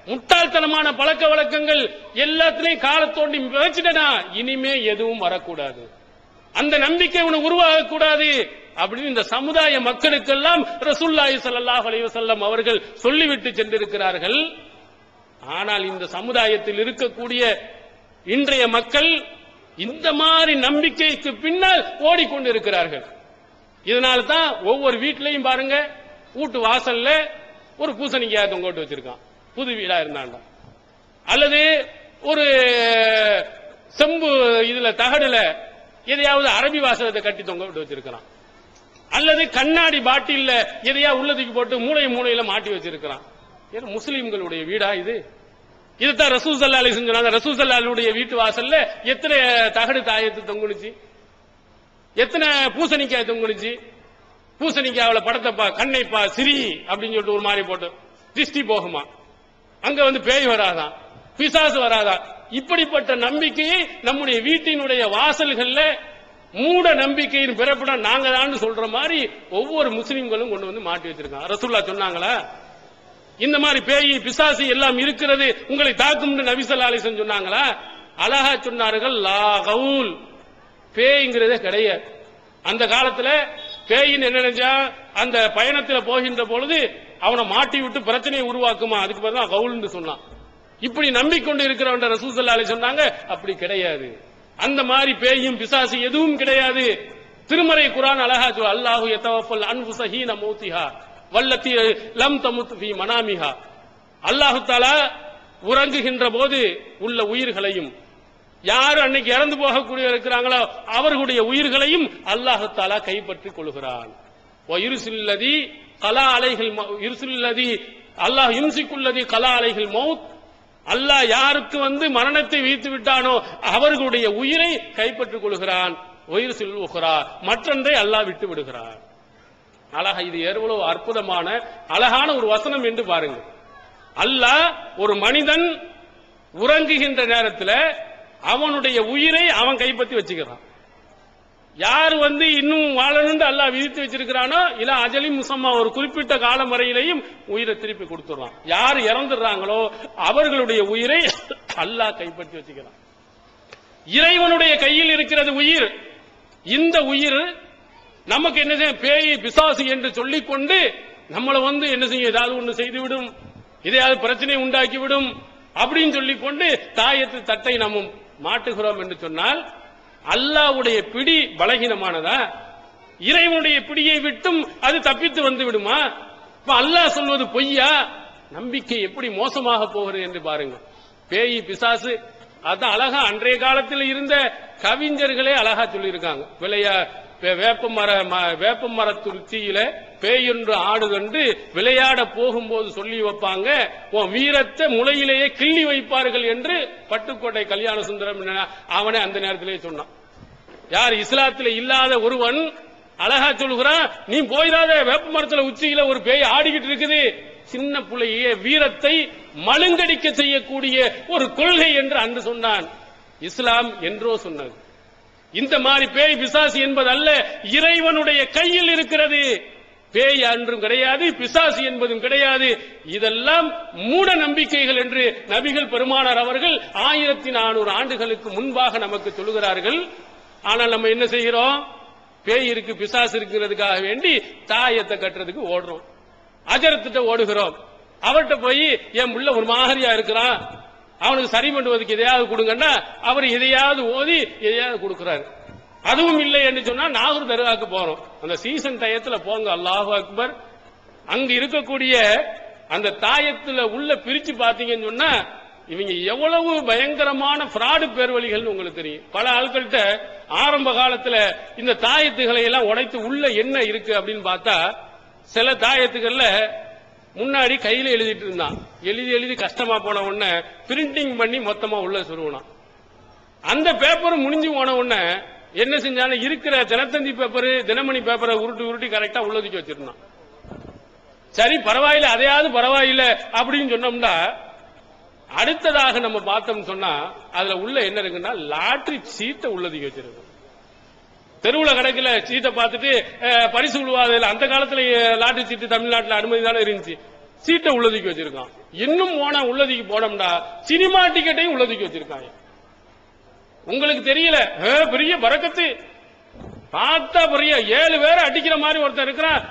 முட்டாள்தனமான பழக்க வழக்கங்கள் எல்லாத்திலையும் காலத்தோண்டி விதைச்சிட்டா இனிமே எதுவும் வரக்கூடாது. அந்த நம்பிக்கை உனக்கு உருவாக கூடாது. அப்படின்னு இந்த சமுதாய மக்களுக்கெல்லாம் ரசூலுல்லாஹி ஸல்லல்லாஹு அலைஹி வஸல்லம் அவர்கள் சொல்லிவிட்டு சென்றிருக்கிறார்கள். ஆனால் இந்த சமுதாயத்தில் இருக்கக்கூடிய இன்றைய மக்கள் இந்த மாதிரி நம்பிக்கைக்கு பின்னால் ஓடிக்கொண்டிருக்கிறார்கள். இதனால தான் ஒவ்வொரு வீட்டிலையும் பாருங்க, வீட்டு வாசல்ல ஒரு பூசணிக்காய் தொங்க விட்டு வச்சிருக்கான், புது வீடா இருந்தாண்டா. அல்லது ஒரு செம்பு இதுல தகடுல எதையாவது அரபி வாசகத்தை கட்டி தொங்க விட்டு வச்சிருக்கிறான். அல்லது கண்ணாடி பாட்டில்ல எதையா உள்ளதுக்கு போட்டு மூலையில மாட்டி வச்சிருக்கிறான். முஸ்லிம்களுடைய வீடா இது? இதுதான் ரசூல் ஸல்லல்லாஹு அலைஹி வஸல்லம் சொன்னாங்க. ரசூல் ஸல்லல்லாஹு அலைஹி வீட்டு வாசல்ல எத்தனை தகடு தாயத்து தொங்குனுச்சு, எத்தனை பூசணிக்காய் தொங்குனுச்சு. பூசணிக்காவில படத்தைப்பா, கண்ணைப்பா, சிரி அப்படின்னு சொல்லிட்டு ஒரு மாதிரி போட்டு திருஷ்டி போகுமா, அங்க வந்து பேய் வராதான், பிசாசு வராதா. இப்படிப்பட்ட நம்பிக்கையை நம்முடைய வீட்டினுடைய வாசல்கள்ல மூட நம்பிக்கையின் பிறப்பிடம் நாங்க தான் சொல்ற மாதிரி ஒவ்வொரு முஸ்லிம்களும் கொண்டு வந்து மாட்டி வச்சிருக்காங்க. ரசூலுல்லாஹ் சொன்னாங்களா இந்த மாதிரி பேய் பிசாசு எல்லாம் இருக்கிறது உங்களை தாக்கும் நபி ஸல்லல்லாஹு அலைஹி வஸல்லம் சொன்னாங்களா? அழகா சொன்னார்கள், லா கவுல், பேய்ங்கிறதே கிடையாது. அந்த காலத்துல பேயின்னு என்ன நினைச்சா, அந்த பயணத்துல போகின்ற பொழுது அவனை மாட்டி விட்டு பிரச்சனையை உருவாக்குமா, அதுக்கு பிறகு தான் கவுல்னு சொன்னான். இப்படி நம்பிக்கொண்டு இருக்கிறவன் ரசூல் ஸல்லல்லாஹு அலைஹி சொன்னாங்க, அப்படி கிடையாது. அந்த மாதிரி பேயும் பிசாசு எதுவும் கிடையாது. திருமறை குர்ஆன் அழகா சொல்ல, அல்லாஹு யதவஃபல் அன்ஃபுஸ ஹீன மௌத்திஹா வல்லத்தி லம் தமுத் ஃபீ மனாமிஹா. அல்லாஹ் தஆலா உறங்குகின்ற போது உள்ள உயிர்களையும், யார் அன்னைக்கு இறந்து போகக்கூடிய இருக்கிறாங்களோ அவர்களுடைய உயிர்களையும் அல்லாஹ் தஆலா கைப்பற்றிக் கொள்கிறான். வயுர்சில்லதி கலா அலைஹில் யுர்சில்லதி அல்லாஹ் யும்சிக்குல்லதி கலா அலைஹில் மௌத். அல்லாஹ் யாருக்கு வந்து மரணத்தை வைத்து விட்டானோ அவர்களுடைய உயிரை கைப்பற்றிக் கொள்கிறான். வயுர்சில் உக்ரா, மற்றொன்றை அல்லாஹ் விட்டு விடுகிறான். அழகா, இது எவ்வளவு அற்புதமான அழகான ஒரு வசனம் என்று பாருங்க. அல்லாஹ் ஒரு மனிதன் உறங்குகின்ற நேரத்தில் அவனுடைய உயிரை அவன் கைப்பற்றி வச்சுக்கிறான். யார் வந்து இன்னும் வாழணும்னு அல்லாஹ் விதித்து வச்சிருக்கிறானோ இல்ல அஜலி முசம்மா, ஒரு குறிப்பிட்ட காலம் வரையிலையும் உயிரை திருப்பி கொடுத்துறான். யார் இறந்துடுறாங்களோ அவர்களுடைய உயிரை அல்லாஹ் கைப்பற்றி வச்சுக்கிறான். இறைவனுடைய கையில் இருக்கிறது உயிர். இந்த உயிர் நமக்கு என்ன செய்ய, பேய் பிசாசு என்று சொல்லிக் கொண்டு நம்மளை வந்து என்ன செய்யும், ஏதாவது ஒன்று செய்துவிடும், இதையாவது பிரச்சனை உண்டாக்கிவிடும் அப்படின்னு சொல்லிக் கொண்டு தாயத்து தட்டை நம்ம மாட்டுகிறோம் என்று சொன்னால் அல்லாஹ்வுடைய பிடி பலகீனமானதா? இறைவனுடைய பிடியை விட்டும் அது தப்பித்து வந்து விடுமா? இப்ப அல்லாஹ் சொல்வது பொய்யா? நம்பிக்கை எப்படி மோசமாக போகிறது என்று பாருங்க. பேய் பிசாசு அதான் அழகா அன்றைய காலத்தில் இருந்த கவிஞர்களே அழகா சொல்லியிருக்காங்க. வேப்ப மரத்துச்சியில பேயொன்று ஆடுகண்டு விளையாட போகும்போது சொல்லி வைப்பாங்க, உன் வீரத்தை முளையிலேயே கிள்ளி வைப்பார்கள் என்று பட்டுக்கோட்டை கல்யாண சுந்தரம் அவனே அந்த நேரத்திலேயே சொன்னான். யார் இஸ்லாத்தில் இல்லாத ஒருவன் அழகா சொல்லுகிறான், நீ போயிடாத, வேப்ப மரத்துல உச்சியில ஒரு பேய் ஆடிக்கிட்டு இருக்குது, சின்ன பிள்ளையே வீரத்தை மழுங்கடிக்க செய்யக்கூடிய ஒரு கொள்கை என்று அன்று சொன்னான். இஸ்லாம் என்றோ சொன்னது. இந்த மாதிரி பேய் பிசாசு என்பது அல்ல, இறைவனுடைய கையில் இருக்கிறது. பேய் அன்றும் கிடையாது, பிசாசு என்பதும் கிடையாது. இதெல்லாம் மூட நம்பிக்கைகள் என்று நபிகள் பெருமானார் அவர்கள் 1400 ஆண்டுகளுக்கு முன்பாக நமக்கு சொல்லுகிறார்கள். ஆனால் நம்ம என்ன செய்கிறோம்? பேய் இருக்கு பிசாசு இருக்கிறதுக்காக வேண்டி தாயத்தை கட்டுறதுக்கு ஓடுறோம், அஜரத்திட்ட ஓடுகிறோம். அவர்கிட்ட போய் என் புள்ள ஒரு மாதிரியா இருக்கிறான், அவனுக்கு சரி பண்ணுவதற்கு எதையாவது கொடுங்கன்னா அவர் எதையாவது ஓதி எதையாவது கொடுக்கிறாரு. அதுவும் இல்லை என்று சொன்னா நாகூர் தர்காவுக்கு போறோம். அந்த சீசன் டயத்துல போங்க, அல்லாஹு அக்பர். அங்க இருக்கக்கூடிய அந்த தாயத்துல உள்ள பிரிச்சு பாத்தீங்கன்னு சொன்னா இவங்க எவ்வளவு பயங்கரமான பிராடு பேர்வழிகள் உங்களுக்கு தெரியும். பல ஆட்கள்கிட்ட ஆரம்ப காலத்துல இந்த தாயத்துகளை எல்லாம் உடைத்து உள்ள என்ன இருக்கு அப்படின்னு பார்த்தா, சில தாயத்துகள்ல முன்னாடி கையில எழுதிட்டு இருந்தான், எழுதி கஷ்டமா போன உடனே பிரிண்டிங் பண்ணி மொத்தமா உள்ள சொருவனான். அந்த பேப்பர் முடிஞ்சு போன உடனே என்ன செஞ்சாலும் இருக்கிற தினத்தந்தி பேப்பர், தினமணி பேப்பரை உருட்டி கரெக்டா உள்ளதுக்கு வச்சிருந்தான். சரி பரவாயில்ல, அதையாவது பரவாயில்ல அப்படின்னு சொன்னோம்னா, அடுத்ததாக நம்ம பார்த்தோம் சொன்னா அதுல உள்ள என்ன இருக்குன்னா லாட்டரி சீட்டை உள்ளதுக்கு வச்சிருக்கு. தெருவுல கடைக்குல சீட்டை பார்த்துட்டு பரிசு விழுவாதில்ல. அந்த காலத்துல லாட்டரி சீட்டு தமிழ்நாட்டில் அனுமதி தானே இருந்துச்சு. சீட்டை உள்ளதுக்கு வச்சிருக்கான். இன்னும் போனா உள்ளதுக்கு போனோம்னா சினிமா டிக்கெட்டையும் உள்ளதுக்கு வச்சிருக்காங்க. உங்களுக்கு தெரியல, பெரிய பரக்கத்து. பார்த்தா பெரிய 7 பேரை அடிக்கிற மாதிரி ஒருத்தர் இருக்கிறான்.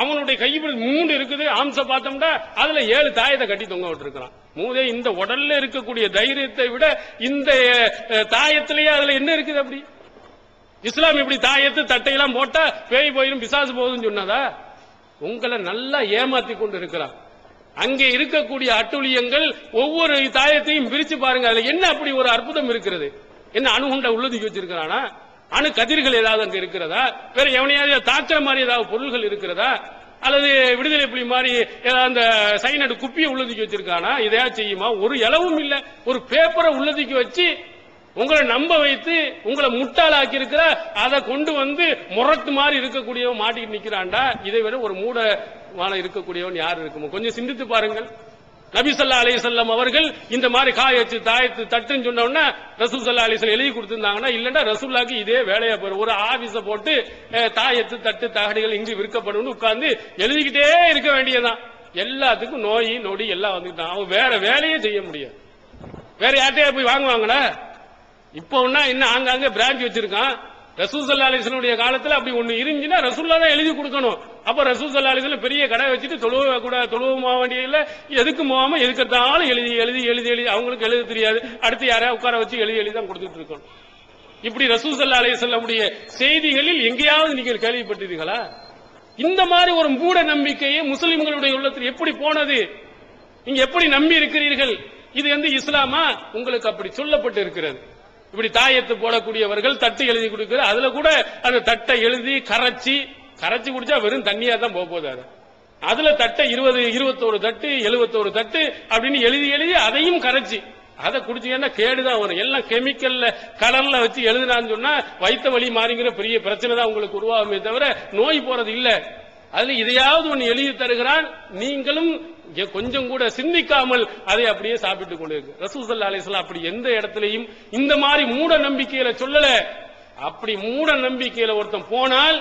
அவனுடைய கைப்பிடி 3 இருக்குது. ஆம்ச பார்த்தோம்னா அதுல 7 தாயத்தை கட்டி தொங்க விட்டுருக்கான். மூதே இந்த உடல்ல இருக்கக்கூடிய தைரியத்தை விட இந்த தாயத்திலேயே அதுல என்ன இருக்குது? அப்படி இஸ்லாம் இப்படி தாயத்து தட்டையெல்லாம் போட்டா பேய் போயிடும் பிசாசு போகுதுன்னு சொன்னதா? உங்களை நல்லா ஏமாத்தி கொண்டு இருக்கிறான். அங்கே இருக்கக்கூடிய அட்டுழியங்கள் ஒவ்வொரு தாயத்தையும் பிரிச்சு பாருங்க. அதுல என்ன அப்படி ஒரு அற்புதம் இருக்கிறது? என்ன அணுகுண்ட உள்ளதுக்கு வச்சிருக்கிறானா? அணு கதிர்கள் ஏதாவது அங்க இருக்கிறதா? வேற எவனையாவது தாக்குற மாதிரி ஏதாவது பொருள்கள் இருக்கிறதா? அல்லது விடுதலை புலி மாதிரி ஏதாவது அந்த சைனடு குப்பியை உள்ளதுக்கு வச்சிருக்கானா? இதையா செய்யுமா? ஒரு இளவும் இல்ல. ஒரு பேப்பரை உள்ளதுக்கு வச்சு உங்களை நம்ப வைத்து உங்களை முட்டாளாக்கி இருக்கிற, அதை கொண்டு வந்து முரட்டு மாதிரி இருக்கக்கூடியவன் மாட்டிட்டு நிக்கிறான்டா. இதை விட ஒரு மூடமான இருக்கக்கூடியவன் யார் இருக்குமோ? கொஞ்சம் சிந்தித்து பாருங்கள். நபி ஸல்லல்லாஹு அலைஹி வஸல்லம் அவர்கள் இந்த மாதிரி காயச்சு தாயத்து தட்டுன்னு சொன்ன உடனே ரசூல் ஸல்லல்லாஹு அலைஹி வஸல்லம் எழுதி கொடுத்திருந்தாங்கன்னா, இல்லன்னா ரசூலுல்லாஹ்க்கு இதே வேலையா போயிடும். ஒரு ஆபீஸ போட்டு தாயத்து தட்டு தகடுகள் இங்கு விற்கப்படும் உட்கார்ந்து எழுதிக்கிட்டே இருக்க வேண்டியதான். எல்லாத்துக்கும் நோய் நொடி எல்லாம் வந்துட்டான். அவன் வேற வேலையே செய்ய முடியாது. வேற யார்கிட்டயா போய் வாங்குவாங்களா? இப்போ என்ன ஆங்காங்க பிரான்ச் வச்சிருக்கான். ரசூல் ஸல்லல்லாஹு அலைஹி வஸல்லம் காலத்துல அப்படி ஒண்ணு இருந்துச்சுன்னா ரசூலுல்லாஹ் தான் எழுதி கொடுக்கணும். அப்ப ரசூல் ஸல்லல்லாஹு அலைஹி வஸல்லம் பெரிய கடை வச்சுட்டு தொழுவ வேண்டியதில்ல. எதுக்கு போகாம எதுக்கத்தாலும் எழுதி எழுதி எழுதி எழுதி அவங்களுக்கு எழுத தெரியாது. அடுத்து யாரையா உட்கார வச்சு எழுதி எழுதி தான் கொடுத்துட்டு இருக்கணும். இப்படி ரசூல் ஸல்லல்லாஹு அலைஹி வஸல்லம் செய்திகளில் எங்கேயாவது நீங்கள் கேள்விப்பட்டீர்களா? இந்த மாதிரி ஒரு மூட நம்பிக்கையை முஸ்லிம்களுடைய உள்ளத்தில் எப்படி போனது? நீங்க எப்படி நம்பி இருக்கிறீர்கள்? இது இஸ்லாமா? உங்களுக்கு அப்படி சொல்லப்பட்டு இருக்கிறது. இப்படி தாயத்து போடக்கூடியவர்கள் தட்டு எழுதி கொடுக்கிற, அதுல கூட அந்த தட்டை எழுதி கரைச்சி குடிச்சா வெறும் தண்ணியா தான் போகுது. அதுல தட்டை 21 தட்டு 71 தட்டு அப்படின்னு எழுதி எழுதி அதையும் கரைச்சி அதை குடிச்சீங்கன்னா கேடுதான் வரும். எல்லாம் கெமிக்கல்ல கலர்ல வச்சு எழுதினான்னு சொன்னா வைத்த வலி மாறிங்கிற பெரிய பிரச்சனை தான் உங்களுக்கு உருவாகுமே தவிர நோய் போறது இல்ல. அதுல இதையாவது ஒன்னு எழுதி தருகிறான். நீங்களும் கொஞ்சம் கூட சிந்திக்காமல் அதை அப்படியே சாப்பிட்டுக் கொண்டிருக்கு. ரசூல் ஸல்லல்லாஹு அலைஹி வஸல்லம் அப்படி எந்த இடத்திலையும் இந்த மாதிரி மூட நம்பிக்கையில சொல்லல. அப்படி மூட நம்பிக்கையில ஒருத்தன் போனால்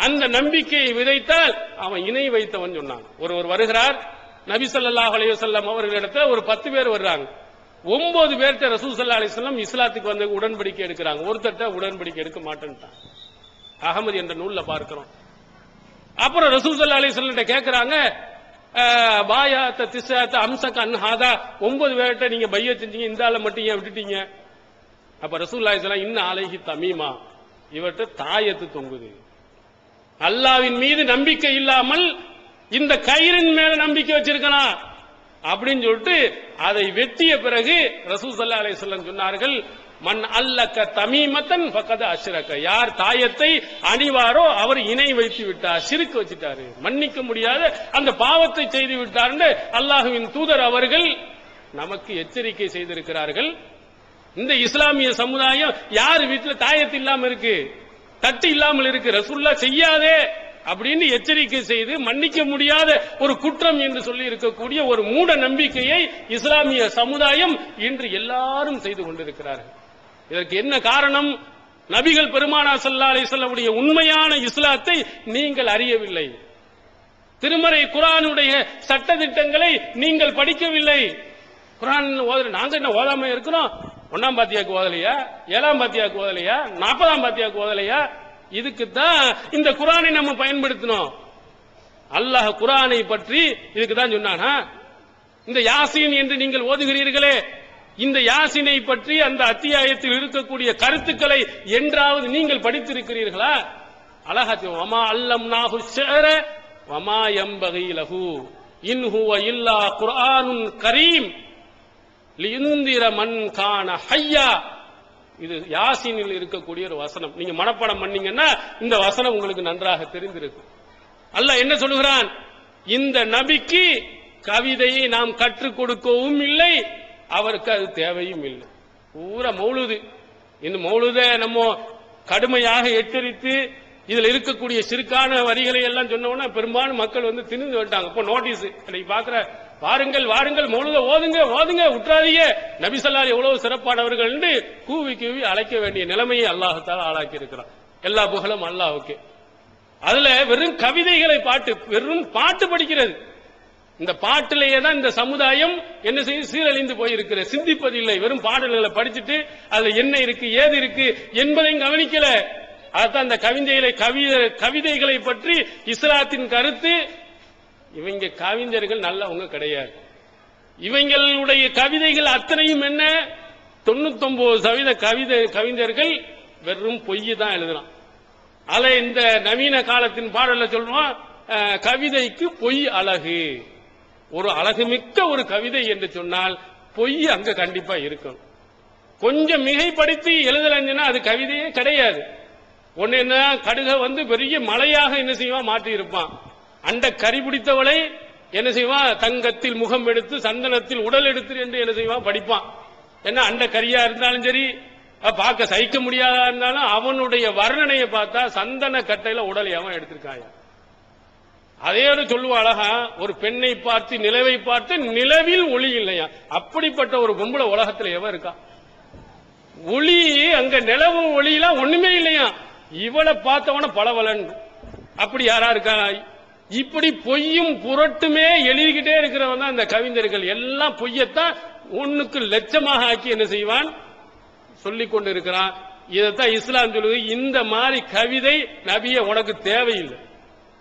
அந்த நம்பிக்கையை விதைத்தால் அவன் இணை வைத்தவன் சொன்னான். ஒருவர் வருகிறார், நபி ஸல்லல்லாஹு அலைஹி வஸல்லம் அவர்களிடத்துல ஒரு 10 பேர் வர்றாங்க. 9 பேர்ட்ட ரசூல் ஸல்லல்லாஹு அலைஹி வஸல்லம் இஸ்லாத்துக்கு வந்து உடன்படிக்கை எடுக்கிறாங்க. ஒருத்தட்ட உடன்படிக்கை எடுக்க மாட்டேன்ட்டான். அகமது என்ற நூல்ல பார்க்கிறோம். அப்புறம் ரசூல் ஸல்லல்லாஹு அலைஹி வஸல்லம் கேட்கிறாங்க, பாயாத்த திஸாத்த அம்சக அன்ஹாதா 9 பேர்ட்ட நீங்க பைய செஞ்சீங்க, இந்த ஆளை மட்டும் ஏன் விட்டுட்டீங்க? அப்ப ரசூலுல்லாஹி ஸல்லல்லாஹு அலைஹி வஸல்லம் இன்ன அலைஹி தமீமா, இவர்ட்ட தாயத்து தொங்குது. அல்லாஹ்வின் மீது நம்பிக்கை இல்லாமல் இந்த கயிறின் மேல நம்பிக்கை வச்சிருக்கலாம் அப்படின்னு சொல்லிட்டு அதை வெட்டிய பிறகு ரசூல் ஸல்லல்லாஹு அலைஹி வஸல்லம் சொன்னார்கள், மன் அல்லக்க தமீமத்தன் ஃபக்கத அஷ்ரக, யார் தாயத்தை அணிவாரோ அவர் இணை வைத்து விட்டார், ஷிர்க் வச்சிட்டாரு, மன்னிக்க முடியாத அந்த பாவத்தை செய்து விட்டார். அல்லாஹ்வின் தூதர் அவர்கள் நமக்கு எச்சரிக்கை செய்திருக்கிறார்கள். இந்த இஸ்லாமிய சமுதாயம் யார் வீட்டுல தாயத்து இல்லாம இருக்கு, தட்டு இல்லாமல் இருக்கு, ரசூலுல்லாஹ் செய்யாதே அப்படின்னு எச்சரிக்கை செய்து மன்னிக்க முடியாத ஒரு குற்றம் என்று சொல்லி இருக்கக்கூடிய ஒரு மூட நம்பிக்கையை இஸ்லாமிய சமுதாயம் இன்று எல்லாரும் செய்து கொண்டிருக்கிறார்கள். இதற்கு என்ன காரணம்? நபிகள் பெருமானார் ஸல்லல்லாஹு அலைஹி வஸல்லம் உண்மையான இஸ்லாத்தை நீங்கள் அறியவில்லை. திருமறை குர்ஆனுடைய சட்ட திட்டங்களை நீங்கள் படிக்கவில்லை. குர்ஆன் நாங்க என்ன ஓதாம இருக்கிறோம்? 1ஆம் பாத்தியாக்கு ஓதலையா, 7ஆம் பாத்தியாக்கு ஓதலையா, 40ஆம் பாத்தியாக்கு ஓதலையா? இதுக்கு தான் இந்த குர்ஆனை நம்ம பயன்படுத்தணும். அல்லாஹ் குர்ஆனை பற்றி இதுக்கு தான் சொன்னானா? இந்த யாசீன் என்று நீங்கள் ஓதுகிறீர்களே, இந்த யாசீனை பற்றி அந்த அத்தியாயத்தில் இருக்கக்கூடிய கருத்துக்களை என்றாவது நீங்கள் படித்திருக்கிறீர்களா? அழகாத்தி வமா அல்லம்னாஹு ஷஅர வமா யம்பகி லஹு இன் ஹுவ இல்லா குர்ஆனுன் கரீம் லியுந்திர மன் கான ஹய்யா. இது யாசீனில் இருக்கக்கூடிய ஒரு வசனம். நீங்க மனப்பாடம் பண்ணீங்கன்னா இந்த வசனம் உங்களுக்கு நன்றாக தெரிந்திருக்கும். அல்லாஹ் என்ன சொல்லுகிறான்? இந்த நபிக்கு கவிதையை நாம் கற்றுக் கொடுக்கவும் இல்லை, அவருக்கு அது தேவையும் இல்லை. பூரா மௌலுது. இந்த மௌலுத நம்ம கடுமையாக எச்சரித்து இதுல இருக்கக்கூடிய சிறுக்கான வரிகளை எல்லாம் சொன்னோம்னா பெரும்பாலும் மக்கள் திணிந்து விட்டாங்க. இப்போ நோட்டீஸ் பாக்குற, வாருங்கள் வாருங்கள் மௌலுத ஓதுங்க ஓதுங்க உற்றாதீங்க, நபி ஸல்லல்லாஹு எவ்வளவு சிறப்பானவர்கள் என்று கூவி கூவி அழைக்க வேண்டிய நிலைமையை அல்லாஹ் தஆலா ஆளாக்கி இருக்கிறான். எல்லா புகழும் அல்லாஹ்வுக்கே. அதுல வெறும் கவிதைகளை வெறும் பாட்டு படிக்கிறது. இந்த பாட்டிலேயே தான் இந்த சமுதாயம் என்ன செய்து சீரழிந்து போயிருக்கிறது. சிந்திப்பதில்லை, வெறும் பாடல்களை படிச்சுட்டு அதுல என்ன இருக்கு ஏது இருக்கு என்பதையும் கவனிக்கல. அதான் அந்த கவிதைகளை பற்றி இஸ்லாத்தின் கருத்து, இவங்க கவிஞர்கள் நல்லவங்க கிடையாது. இவங்களுடைய கவிதைகள் அத்தனையும் என்ன, 99% கவிஞர்கள் வெறும் பொய் தான் எழுதுறான். அல இந்த நவீன காலத்தின் பாடல்ல சொல்லுவான், கவிதைக்கு பொய் அழகு. ஒரு அழகுமிக்க ஒரு கவிதை என்று சொன்னால் பொய் அங்க கண்டிப்பா இருக்கும். கொஞ்சம் மிகைப்படுத்தி எழுதலன்னா அது கவிதையே கிடையாது. ஒன்னு என்ன, கடுக பெரிய மலையாக என்ன செய்வான் மாற்றி இருப்பான். அண்ட கறி பிடித்தவளை என்ன செய்வான், தங்கத்தில் முகம் எடுத்து சந்தனத்தில் உடல் எடுத்து என்று என்ன செய்வான் படிப்பான். என்ன அண்ட கரியா இருந்தாலும் சரி, பார்க்க சகிக்க முடியாதா இருந்தாலும் அவனுடைய வர்ணனையை பார்த்தா சந்தன கட்டையில உடல் எவன் எடுத்திருக்காயா. அதே சொல்லுவா அழகா, ஒரு பெண்ணை பார்த்து நிலவை பார்த்து நிலவில் ஒளி இல்லையா. அப்படிப்பட்ட ஒரு பொம்பளை உலகத்துல எவன் இருக்கா? ஒளி அங்க நிலவும் ஒளியெல்லாம் ஒண்ணுமே இல்லையா. இவளை பார்த்தவன பலவலன் அப்படி யாரா இருக்கா? இப்படி பொய்யும் புரட்டுமே எழுதிக்கிட்டே இருக்கிறவன் தான் இந்த கவிஞர்கள். எல்லாம் பொய்யத்தான் ஒண்ணுக்கு லட்சமாக ஆக்கி என்ன செய்வான் சொல்லிக் கொண்டு இருக்கிறான். இதைத்தான் இஸ்லாம் சொல்லுது, இந்த மாதிரி கவிதை நபியே உனக்கு தேவையில்லை,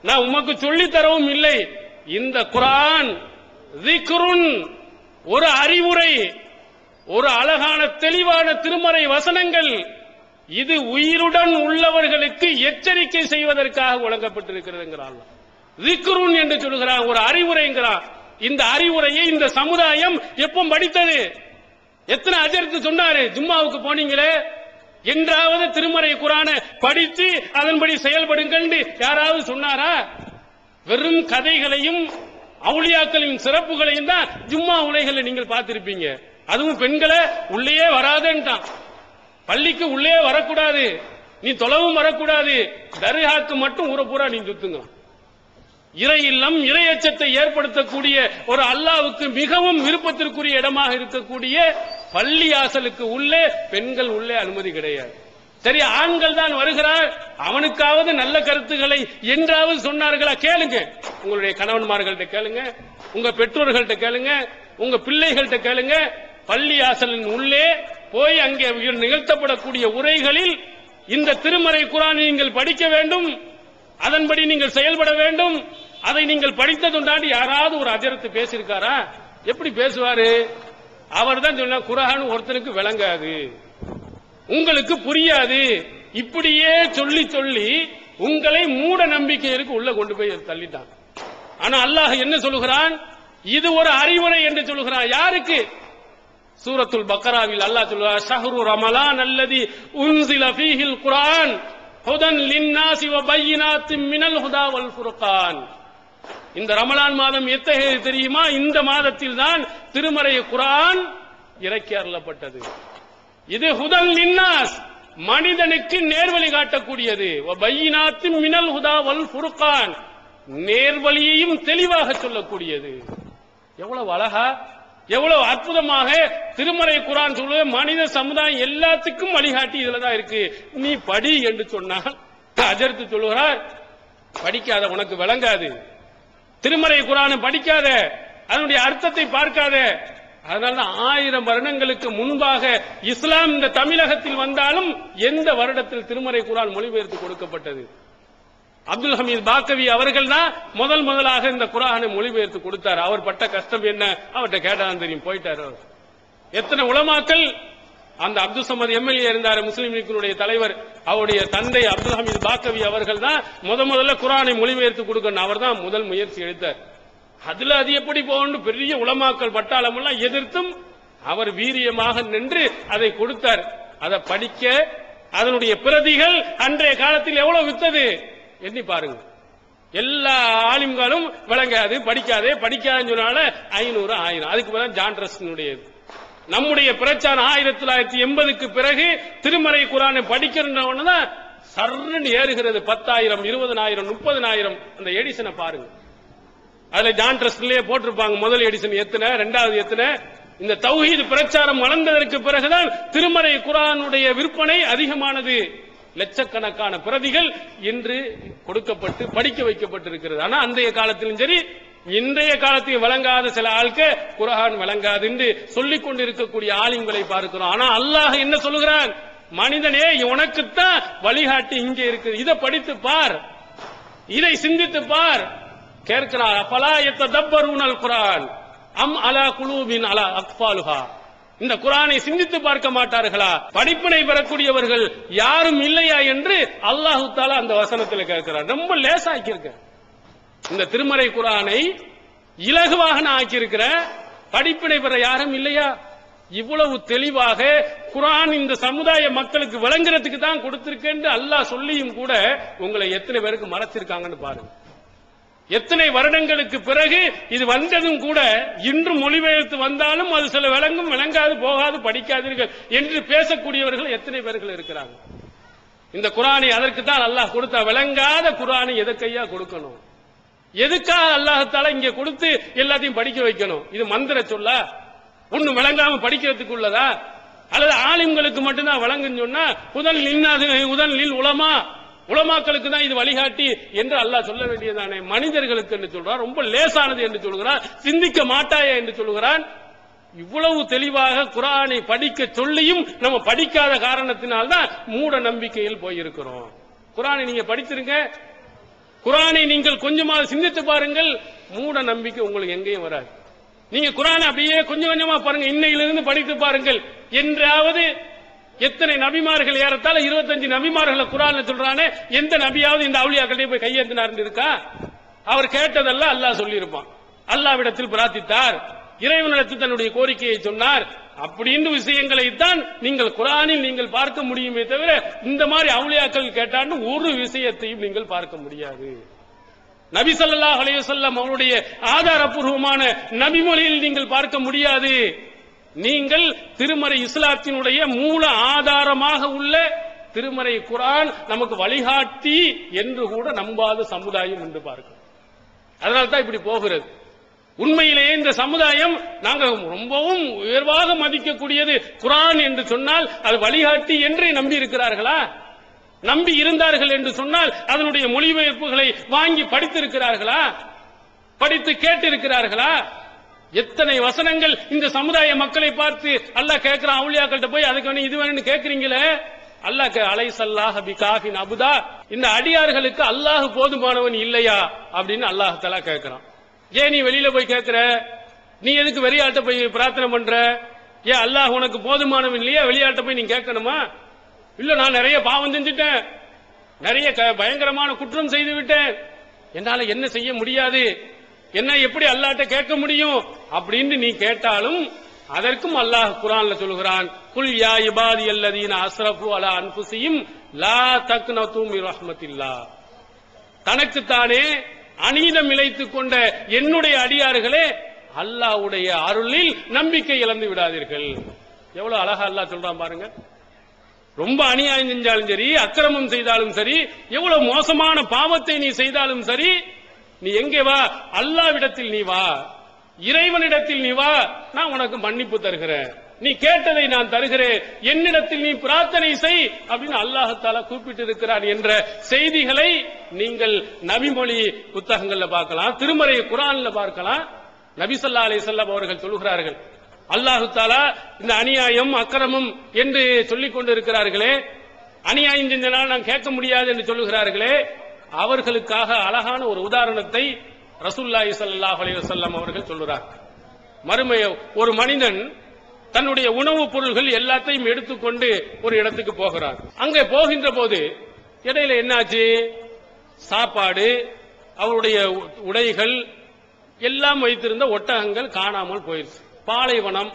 நான் உமக்கு சொல்லி தரவும் இல்லை. இந்த குர்ஆன் ذிக்ருன், ஒரு அறிவுரை, ஒரு அழகான தெளிவான திருமறை வசனங்கள். இது உயிருடன் உள்ளவர்களுக்கு எச்சரிக்கை செய்வதற்காக வழங்கப்பட்டிருக்கிறது. ذிக்ருன் என்று சொல்கிறான், ஒரு அறிவுரைங்கிறான். இந்த அறிவுரையை இந்த சமுதாயம் எப்போ படித்தது? எத்தனை அஜர்த்து சொன்னாரு? ஜும்மாவுக்கு போனீங்களே என்றாவது திருமறை குர்ஆனை படித்து அதன்படி செயல்படுங்கள் யாராவது சொன்னாரா? வெறும் கதைகளையும் அவுலியாக்களின் சிறப்புகளையும் தான் ஜும்மா உலைகளை நீங்கள் பார்த்திருப்பீங்க. அதுவும் பெண்களை உள்ளே வராதேன்ட்டான், பள்ளிக்கு உள்ளே வரக்கூடாது, நீ தொலைவும் வரக்கூடாது, தர்காக்கு மட்டும் ஊர பூரா நீ சுத்துங்க. இறை இல்லம் இறை அச்சத்தை ஏற்படுத்தக்கூடிய ஒரு அல்லாஹ்வுக்கு மிகவும் விருப்பத்திற்குரிய இடமாக இருக்கக்கூடிய பள்ளியாசலுக்கு உள்ளே பெண்கள் உள்ளே அனுமதி கிடையாது. சரி, ஆண்கள் தான் வருகிறார், அவனுக்காவது நல்ல கருத்துக்களை என்றாவது சொன்னார்களா? கேளுங்க, உங்களுடைய கணவன்மார்கள்ட்ட கேளுங்க, உங்க பெற்றோர்கள்ட்ட கேளுங்க, உங்க பிள்ளைகள்ட்ட கேளுங்க. பள்ளியாசலின் உள்ளே போய் அங்கே நிகழ்த்தப்படக்கூடிய உரைகளில் இந்த திருமறை குர்ஆனை நீங்கள் படிக்க வேண்டும், அதன்படி நீங்கள் செயல்பட வேண்டும். அதை நீங்கள் படித்ததுண்டாண்டி யாராவது ஒரு அஜரத்து பேசியிருக்காரா? எப்படி பேசுவாரு? அவர் தான் சொன்ன குர்ஆன் ஒருத்தனுக்கு விளங்காது, உங்களுக்கு புரியாது, இப்படியே சொல்லி சொல்லி உங்களை மூட நம்பிக்கைகளுக்கு உள்ள கொண்டு போய் தள்ளிட்டான். ஆனா அல்லாஹ் என்ன சொல்லுகிறான்? இது ஒரு அறிவுரை என்று சொல்லுகிறான். யாருக்கு? சூரத்துல் பக்கராவில் அல்லாஹ் சொல்லுகிறார், ஷஹ்ரு ரமலான் அல்லதி உன்சில ஃபீஹில் குர்ஆன் ஹுதன் லின்னாஸி வ பையினாத்தின் மினல் ஹுதா வல் ஃபுர்கான். இந்த ரமலான் மாதம் எத்தகையது தெரியுமா? இந்த மாதத்தில் தான் திருமறை குர்ஆன் இறக்கி அருளப்பட்டது. இது ஹுதன் லின்னாஸ், மனிதனுக்கு நேர்வழி காட்டக்கூடியது. வ பையினாத்தின் மினல் ஹுதா வல் ஃபுர்கான், நேர்வழியையும் தெளிவாக சொல்லக்கூடியது. எவ்வளவு அழகா, எவ்வளவு அற்புதமாக திருமறை குர்ஆன் சொல்லுவது. மனித சமுதாயம் எல்லாத்துக்கும் வழிகாட்டி இதுலதான் இருக்கு. நீ படி என்று சொன்னால் அஜர்த்து சொல்லுகிறார், படிக்காத, உனக்கு விளங்காது. திருமறை குர்ஆனை படிக்காத, அதனுடைய அர்த்தத்தை பார்க்காத. அதனால 1000 வருடங்களுக்கு முன்பாக இஸ்லாம் இந்த தமிழகத்தில் வந்தாலும் எந்த வருடத்தில் திருமறை குர்ஆன் மொழிபெயர்த்து கொடுக்கப்பட்டது? அப்துல் ஹமீத் பாக்கவி அவர்கள் தான் முதலாக இந்த குர்ஆனை மொழிபெயர்த்து கொடுத்தார். அவர் பட்ட கஷ்டம் என்ன அவர்கிட்ட கேட்டாதான் தெரியும். போயிட்டார். எத்தனை உலமாக்கள், அந்த அப்துல் சமத் எம்எல்ஏ இருந்தார், முஸ்லிம் லீக்கினுடைய தலைவர், அவருடைய தந்தை அப்துல் ஹமீத் பாக்கவி அவர்கள் தான் முதல்ல குர்ஆனை மொழிபெயர்த்து கொடுக்கணும். அவர் தான் முதல் முயற்சி எடுத்தார். அதுல அது எப்படி போகணும், பெரிய உலமாக்கள் பட்டாளம் எல்லாம் எதிர்த்தும் அவர் வீரியமாக நின்று அதை கொடுத்தார். அதை படிக்க அதனுடைய பிரதிகள் அன்றைய காலத்தில் எவ்வளவு வித்தது எண்ணி பாருங்க. எல்லா ஆலிம்களும் விளங்காது, படிக்காதுன்னு சொன்னால 500 1000. அதுக்கு பிறகு ஜான்ட்ரஸ்னுடையது. நம்முடைய பிரச்சாரம் 1980க்கு பிறகு திருமறை குர்ஆனை படிக்கிறவனதான் சர்ன்னு ஏறுகிறது. 10,000 20,000 30,000. அந்த எடிஷனை பாருங்க, அதுல ஜான்ட்ரஸ்ட்லயே போட்டிருப்பாங்க முதல் எடிஷன் எத்தனை, இரண்டாவது எத்தனை. இந்த தௌஹீத் பிரச்சாரம் வளர்ந்ததற்கு பிறகுதான் திருமறை குர்ஆனுடைய விற்பனை அதிகமானது. லட்சக்கணக்கான பிரதிகள் இன்று கொடுக்கப்பட்டு படிக்க வைக்கப்பட்டிருக்கிறது. ஆனா அந்தைய காலத்திலும் சரி இன்றைய காலத்தில் வழங்காத சில ஆளுக்கு குர்ஆன் வழங்காது என்று சொல்லிக் கொண்டிருக்கக்கூடிய ஆலிம்களை பார்க்கிறோம். ஆனா அல்லாஹ் என்ன சொல்லுகிறான்? மனிதனே உனக்குத்தான் வழிகாட்டி இங்கே இருக்கு, இதை படித்து பார், இதை சிந்தித்து பார். கேட்கிறார், அஃபலா யத்ததப்பரூனல் குர்ஆன் அம் அலா குலூபின் அலா அக்ஃபாலுஹா. இந்த குர்ஆனை சிந்தித்து பார்க்க மாட்டார்களா, படிப்பினை பெறக்கூடியவர்கள் யாரும் இல்லையா என்று அல்லாஹு தஆலா அந்த வசனத்தில் கேட்கிறார். ரொம்ப லேசாக்கி இருக்க இந்த திருமறை குர்ஆனை, இலகுவாக நான் ஆக்கியிருக்கிற, படிப்பினை பெற யாரும் இல்லையா? இவ்வளவு தெளிவாக குர்ஆன் இந்த சமுதாய மக்களுக்கு விளங்குறதுக்கு தான் கொடுத்திருக்கேன் அல்லாஹ் சொல்லியும் கூட உங்களை எத்தனை பேருக்கு மறைச்சிருக்காங்கன்னு பாருங்க. எத்தனை வருடங்களுக்கு பிறகு இது வந்ததும் கூட இன்று மொழிபெயர்த்து வந்தாலும் அது சில விளங்கும், விளங்காது, போகாது, படிக்காதீர்கள் என்று பேசக்கூடியவர்கள் எத்தனை பேர்கள் இருக்கிறாங்க. இந்த குர்ஆனை அதற்கு தான் அல்லாஹ் கொடுத்தா. விளங்காத குர்ஆனை எதுக்கையா கொடுக்கணும்? எதுக்காக அல்லாஹ்தால இங்க கொடுத்து எல்லாத்தையும் படிக்க வைக்கணும்? இது மந்திர சொல்லா? ஒண்ணு விளங்காம படிக்கிறதுக்கு உள்ளதா? அல்லது ஆலிம்களுக்கு மட்டும்தான் விளங்குன்னு சொன்னா உதன்லில் உலமாக்களுக்கு தான் இது வழிகாட்டி என்று அல்லாஹ் சொல்ல வேண்டியதானே? மனிதர்களுக்கு என்று சொல்றான், ரொம்ப லேசானது என்று சொல்கிறான், சிந்திக்க மாட்டாயா என்று சொல்கிறான். இவ்வளவு தெளிவாக குர்ஆனை படிக்க சொல்லியும் நம்ம படிக்காத காரணத்தினால்தான் மூட நம்பிக்கையில் போயிருக்கிறோம். குர்ஆனை நீங்க படிச்சிருங்க, குர்ஆனை நீங்கள் கொஞ்சமாக சிந்தித்து பாருங்கள், மூட நம்பிக்கை உங்களுக்கு எங்கேயும் வராது. நீங்க குர்ஆனை அப்படியே கொஞ்சம் கொஞ்சமா பாருங்க, இன்னையிலிருந்து படித்து பாருங்கள் என்றாவது. எத்தனை நபிமார்கள், ஏறத்தாழ 25 நபிமார்களை குர்ஆன்ல சொல்றானே, எந்த நபியாவது இந்த அவுலியாக்களே போய் கையேந்தினார் இருக்கா? அவர் கேட்டதெல்லாம் அல்லாஹ் சொல்லியிருப்பான். அல்லாஹ்விடத்தில் பிரார்த்தித்தார், இறைவனிடத்தில் தன்னுடைய கோரிக்கையை சொன்னார். அப்படின்னு விஷயங்களைத்தான் நீங்கள் குர்ஆனில் நீங்கள் பார்க்க முடியுமே தவிர இந்த மாதிரி அவுலியாக்கள் கேட்டான்னு ஒரு விஷயத்தையும் நீங்கள் பார்க்க முடியாது. நபி ஸல்லல்லாஹு அலைஹி வஸல்லம் அவருடைய ஆதாரபூர்வமான நபிமொழியில் நீங்கள் பார்க்க முடியாது. நீங்கள் திருமறை இஸ்லாத்தினுடைய மூல ஆதாரமாக உள்ள திருமறை குர்ஆன் நமக்கு வழிகாட்டி என்று கூட நம்பாத சமுதாயம் என்று பார்க்கிறோம். அதனால தான் இப்படி போகிறது. உண்மையிலேயே இந்த சமுதாயம் நாங்கள் ரொம்பவும் உயர்வாக மதிக்கக்கூடியது குர்ஆன் என்று சொன்னால் அது வழிகாட்டி என்று நம்பி இருக்கிறார்களா? நம்பி இருந்தார்கள் என்று சொன்னால் அதனுடைய மொழிபெயர்ப்புகளை வாங்கி படித்திருக்கிறார்களா? படித்து கேட்டிருக்கிறார்களா? எத்தனை வசனங்கள் இந்த சமுதாய மக்களை பார்த்து அல்லாஹ் கேட்கிறான், அவுலியாக்கள்கிட்ட போய் அதுக்கு வேணும் இது வேணும்னு கேட்கிறீங்களே, அல்லாஹ் அலைஸல்லாஹ பிகாஃபின் அபுதா, இந்த அடியார்களுக்கு அல்லாஹ் போதுமானவன் இல்லையா அப்படின்னு அல்லாஹ் தஆலா கேட்கிறான். ஏன் நீ வெளியில போய் கேட்கிற? நீ எதுக்கு வெளியாட்ட போய் பிரார்த்தனை பண்ற? ஏன் அல்லாஹ் உனக்கு போதுமானவன் இல்லையா? வெளியாட்ட போய் நீ கேட்கணுமா? இல்ல நான் நிறைய பாவம் செஞ்சுட்டேன், நிறைய பயங்கரமான குற்றம் செய்து விட்டேன், என்னால என்ன செய்ய முடியாது, என்ன எப்படி அல்லாஹ்ட்ட கேட்க முடியும் அப்படின்னு நீ கேட்டாலும் அதற்கும் அல்லாஹ் குர்ஆன்ல சொல்கிறான், குல் யா இபாதியல்லதீன அஸ்ரஃபு அலா அன்ஃபுஸிஹிம் லா தக்னது மின் ரஹ்மத்தில்லாஹ். தனக்குத்தானே அநீதம் இழைத்துக் கொண்ட என்னுடைய அடியார்களே, அல்லாஹ்வுடைய அருளில் நம்பிக்கை இழந்து விடாதீர்கள். எவ்வளவு அழகா அல்லாஹ் சொல்றான் பாருங்க. ரொம்ப அநியாயம் செஞ்சாலும் சரி, அக்கிரமம் செய்தாலும் சரி, எவ்வளவு மோசமான பாவத்தை நீ செய்தாலும் சரி, நீ எங்கே வா, அல்லாஹ்விடத்தில் நீ வா, இறைவனிடத்தில் நீ வா, நான் உனக்கு மன்னிப்பு தருகிறேன், நீ கேட்டதை நான் தருகிறேன், என்னிடத்தில் நீ பிரார்த்தனை செய் அப்படின்னு அல்லாஹ் தஆலா கூப்பிட்டு இருக்கிறான் என்ற செய்திகளை நீங்கள் நபிமொழி புத்தகங்கள்ல பார்க்கலாம், திருமறை குர்ஆன்ல பார்க்கலாம். நபி ஸல்லல்லாஹு அலைஹி வஸல்லம் அவர்கள் சொல்கிறார்கள், அல்லாஹ் தஆலா இந்த அநியாயம் அக்கிரமம் என்று சொல்லிக் கொண்டிருக்கிறார்களே, அநியாயம் செஞ்சனால் நான் கேட்க முடியாது என்று சொல்லுகிறார்களே, அவர்களுக்காக அழகான ஒரு உதாரணத்தை ரசூலுல்லாஹி ஸல்லல்லாஹு அலைஹி வஸல்லம் அவர்கள் சொல்றார். மறுமை ஒரு மனிதன் தன்னுடைய உணவுப் பொருள்கள் எல்லாத்தையும் எடுத்துக்கொண்டு ஒரு இடத்துக்கு போகிறார். அங்கே போகின்ற போது இடையில என்னாச்சு, சாப்பாடு, அவருடைய உடைகள் எல்லாம் வைத்திருந்த ஒட்டகங்கள் காணாமல் போயிருச்சு. பாலைவனம்,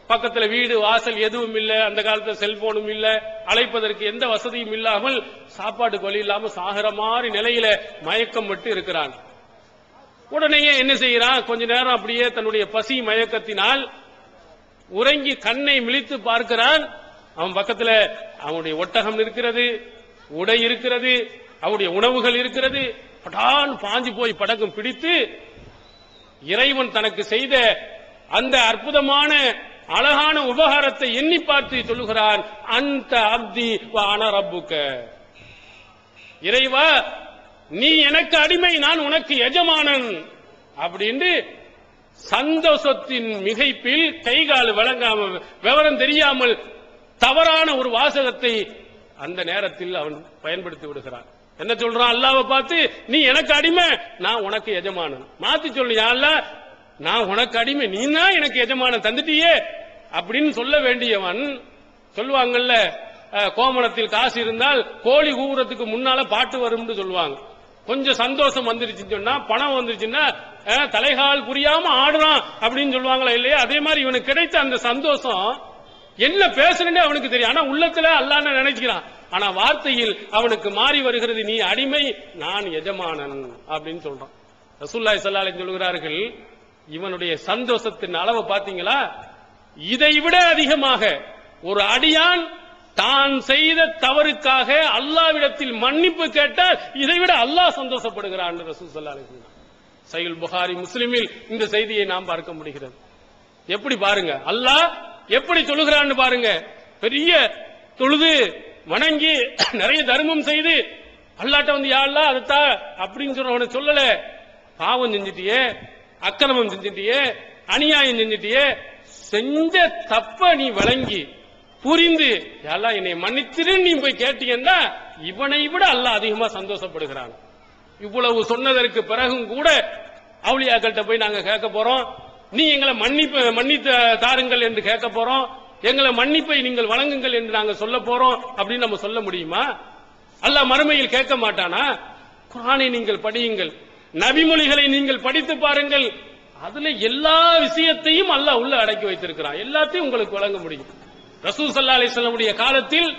பக்கத்துல வீடு வாசல் எதுவும் இல்ல, அந்த காலத்துல செல்போனும் இல்ல, அழைப்பதற்கு எந்த வசதியும் இல்லாமல் சாப்பாட்டுக்கு வழி இல்லாம சாகிற மாதிரி நிலையில மயக்கம் விட்டு இருக்கிறான். உடனேயே என்ன செய்யறான், கொஞ்ச நேரம் அப்படியே தன்னுடைய பசி மயக்கத்தினால் உறங்கி கண்ணை விழித்து பார்க்கிறான். அவன் பக்கத்துல அவனுடைய ஒட்டகம் இருக்கிறது, உடை இருக்கிறது, அவனுடைய உணவுகள் இருக்கிறது. படான் பாஞ்சு போய் படக்கம் பிடித்து இறைவன் தனக்கு செய்த அந்த அற்புதமான அழகான உபகாரத்தை எண்ணி பார்த்து சொல்லுகிறான், அந்த அப்தி வான ரப்புக்க, இறைவா நீ எனக்கு அடிமை, நான் உனக்கு எஜமானன் அப்படின்னு சந்தோஷத்தின் மிகைப்பில் கைகால் வழங்காம விவரம் தெரியாமல் தவறான ஒரு வாசகத்தை அந்த நேரத்தில் அவன் பயன்படுத்தி விடுகிறான். என்ன சொல்றான்? அல்லாஹ்வை பார்த்து, நீ எனக்கு அடிமை, நான் உனக்கு எஜமானன். மாத்தி சொல்லியா, அல்லாஹ் நான் உனக்கு அடிமை, நீ தான் எனக்கு எஜமானன், தந்துட்டியே அப்படின்னு சொல்ல வேண்டியவன். சொல்லுவாங்கல்ல, கோமணத்தில் காசு இருந்தால் கோழி கூவுறதுக்கு முன்னால பாட்டு வரும்னு சொல்லுவாங்க. கொஞ்சம் சந்தோஷம் வந்துருச்சுன்னு சொன்னா, பணம் வந்துருச்சுன்னா தலைகால் புரியாம ஆடுறான் அப்படின்னு சொல்லுவாங்களா இல்லையா? அதே மாதிரி இவனுக்கு கிடைத்த அந்த சந்தோஷம் என்ன பேசுறேன்னு அவனுக்கு தெரியும். ஆனா உள்ளத்துல அல்லாஹ்னு நினைக்கிறான். ஆனா வார்த்தையில் அவனுக்கு மாறி வருகிறது, நீ அடிமை, நான் எஜமானன் அப்படின்னு சொல்றான். ரசூலுல்லாஹி ஸல்லல்லாஹு அலைஹி சொல்கிறார்கள், இவனுடைய சந்தோஷத்தின் அளவை பாத்தீங்களா? இதை விட அதிகமாக ஒரு அடியான் தான் செய்த தவறுக்காக அல்லாஹ்விடத்தில் மன்னிப்பு கேட்டால் இதை விட அல்லாஹ் சந்தோஷப்படுகிறான். ரசூல் ஸல்லல்லாஹு அலைஹி வஸல்லம் சஹீஹ் புகாரி, முஸ்லிமில் இந்த செய்தியை நாம் பார்க்க முடிகிறது. எப்படி பாருங்க, அல்லாஹ் எப்படி சொல்லுகிறான்னு பாருங்க. பெரிய தொழுது வணங்கி நிறைய தர்மம் செய்து அல்லாஹ்ட்ட வந்து, யா அல்லாஹ் அதத்தா அப்படின்னு சொல்றவன சொல்லல. பாவம் செஞ்சிட்டியே, அக்கிரமம் செஞ்சிட்டியே, அநியாயம் செஞ்சிட்டியே, செஞ்ச தப்ப நீ வழங்கி புரிந்து யா அல்லாஹ் என்னை மன்னிச்சிரு நீ போய் கேட்டீங்கன்னா இவனை விட அல்லாஹ் அதிகமா சந்தோஷப்படுகிறான். இவ்வளவு சொன்னதற்கு பிறகும் கூட அவுலியாக்கள்கிட்ட போய் நாங்க கேட்க போறோம், நீ எங்களை மன்னித்து தாருங்கள் என்று கேட்க போறோம், எங்களை மன்னிப்பை நீங்கள் வழங்குங்கள் என்று நாங்க சொல்ல போறோம் அப்படின்னு நம்ம சொல்ல முடியுமா? அல்லாஹ் மறுமையில் கேட்க மாட்டானா? குர்ஆனை நீங்கள் படியுங்கள், நபிமொழிகளை நீங்கள் படித்து பாருங்கள், அதுல எல்லா விஷயத்தையும் அல்லாஹ் உள்ள அடக்கி வைத்திருக்கிறான். எல்லாத்தையும் உங்களுக்கு வழங்க முடியும். ரசூல் ஸல்லல்லாஹு அலைஹி வஸல்லம் காலத்தில்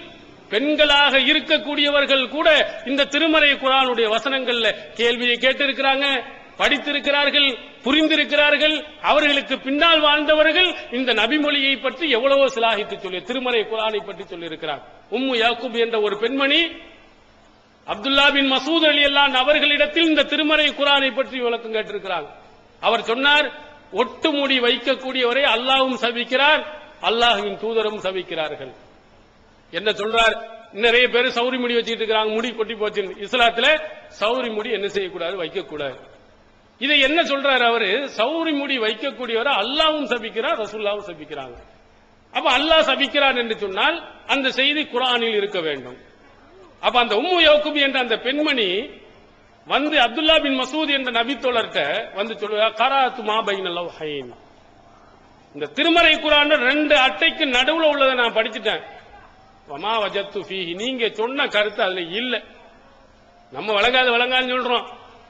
பெண்களாக இருக்கக்கூடியவர்கள் கூட இந்த திருமறை குர்ஆனுடைய வசனங்கள்ல கேள்வியை கேட்டிருக்கிறாங்க, படித்திருக்கிறார்கள், புரிந்திருக்கிறார்கள். அவர்களுக்கு பின்னால் வாழ்ந்தவர்கள் இந்த நபிமொழியை பற்றி எவ்வளவோ சிலாகித்து சொல்லி திருமறை குர்ஆனை பற்றி சொல்லி இருக்கிறார். உம்மு யாக்கூப் என்ற ஒரு பெண்மணி அப்துல்லா பின் மசூத் ரலியல்லாஹு அவர்களிடத்தில் இந்த திருமறை குர்ஆனை பற்றி விளக்கம் கேட்டிருக்கிறார். அவர் சொன்னார், ஒட்டு மூடி வைக்கக்கூடியவரை அல்லாஹ்வும் சபிக்கிறார், அல்லாஹ்வின் தூதரும் சபிக்கிறார்கள். என்ன சொல்றார்? நிறைய பேர் சௌரி முடி வச்சுட்டு இருக்காங்க, முடி கொட்டி போச்சு. இஸ்லாத்துல சௌரி முடி என்ன செய்யக்கூடாது? வைக்கக்கூடாது. இதை என்ன சொல்றாரு அவரு? சௌரி முடி வைக்கக்கூடியவரை அல்லாஹ்வும் சபிக்கிறார், ரசூலுல்லாஹ்வும் சபிக்கிறாங்க. அப்ப அல்லாஹ் சபிக்கிறான் என்று சொன்னால் அந்த செய்தி குர்ஆனில் இருக்க வேண்டும். அப்ப அந்த உம்மு யாக்கூப் என்ற அந்த பெண்மணி வந்து அப்துல்லா பின் மசூத் என்ற நபித்தோழர்கிட்ட வந்து சொல்லுவா, கராத்து மா பைனல் லவ்ஹைன், இந்த திருமறை குர்ஆன் 2 அட்டைக்கு நடுவுல உள்ளதை நான் படிச்சுட்டேன். வமா வஜத்து ஃபீஹி, நீங்க சொன்ன கருத்து அதுல இல்ல. நம்ம வழங்காதுன்னு சொல்றோம்.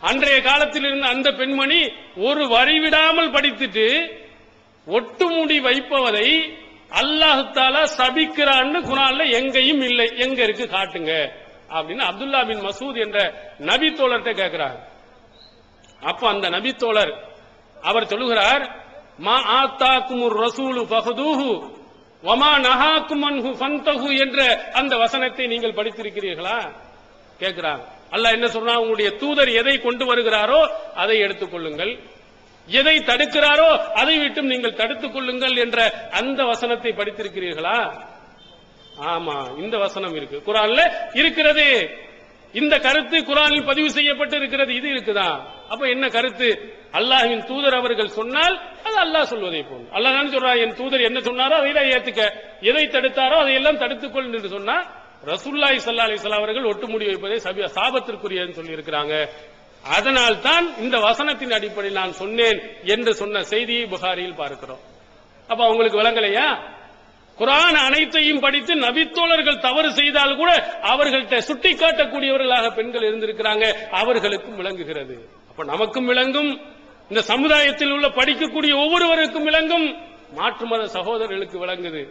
அன்றைய காலத்தில் இருந்த அந்த பெண்மணி ஒரு வரி விடாமல் படித்துட்டு ஒட்டுமுடி வைப்பவரை அல்லாஹ் தஆலா சபிக்கிறான்னு குர்ஆன்ல எங்கேயும் இல்லை, எங்க இருக்கு காட்டுங்க அப்படின்னு அப்துல்லா பின் மசூத் என்ற நபி தோழர்கிட்ட கேட்கிறார். அப்ப அந்த நபி தோழர் அவர் சொல்லுகிறார், மா ஆத்தாக்குமுர் ரசூலு ஃபஹதுஹு வமா நஹாக்கும் அன்ஹு ஃபன்தஹு என்ற அந்த வசனத்தை நீங்கள் படித்திருக்கிறீர்களா கேட்கிறார். அல்லாஹ் என்ன சொல்றான்? உங்களுடைய தூதர் எதை கொண்டு வருகிறாரோ அதை எடுத்துக் கொள்ளுங்கள், எதை தடுக்கிறாரோ அதை விட்டும் நீங்கள் தடுத்துக் கொள்ளுங்கள் என்ற அந்த வசனத்தை படித்திருக்கிறீர்களா? ஆமா, இந்த வசனம் இருக்கு, குர்ஆன்ல இருக்கிறது. இந்த கருத்து குர்ஆனில் பதிவு செய்யப்பட்டு இருக்கிறது. இது இருக்குதா? அப்ப என்ன கருத்து? அல்லாஹ்வின் தூதர் அவர்கள் சொன்னால் அது அல்லாஹ் சொல்வதை போல். அல்லாஹ் தான் சொல்றான், என் தூதர் என்ன சொன்னாரோ அதை ஏத்துக்க, எதை தடுத்தாரோ அதையெல்லாம் தடுத்துக்கொள் என்று சொன்னா ரசூலுல்லாஹி ஸல்லல்லாஹு அலைஹி வஸல்லம் அவர்கள் ஒட்டுமுடி வைப்பதை சாபத்திற்குரியன்னு சொல்லி இருக்கிறாங்க. அதனால் தான் இந்த வசனத்தின் அடிப்படையில் நான் சொன்னேன் என்று சொன்ன செய்தியை புகாரியில் பார்க்கிறோம். அப்ப அவங்களுக்கு விளங்கலையா? குர்ஆன் அனைத்தையும் படித்து நபித்தோழர்கள் தவறு செய்தால் கூட அவர்கள்ட்ட சுட்டிக்காட்டக்கூடியவர்களாக பெண்கள் இருந்திருக்கிறாங்க, அவர்களுக்கும் விளங்குகிறது. அப்ப நமக்கும் விளங்கும், இந்த சமுதாயத்தில் உள்ள படிக்கக்கூடிய ஒவ்வொருவருக்கும் விளங்கும், மாற்று மத சகோதரர்களுக்கு விளங்குது.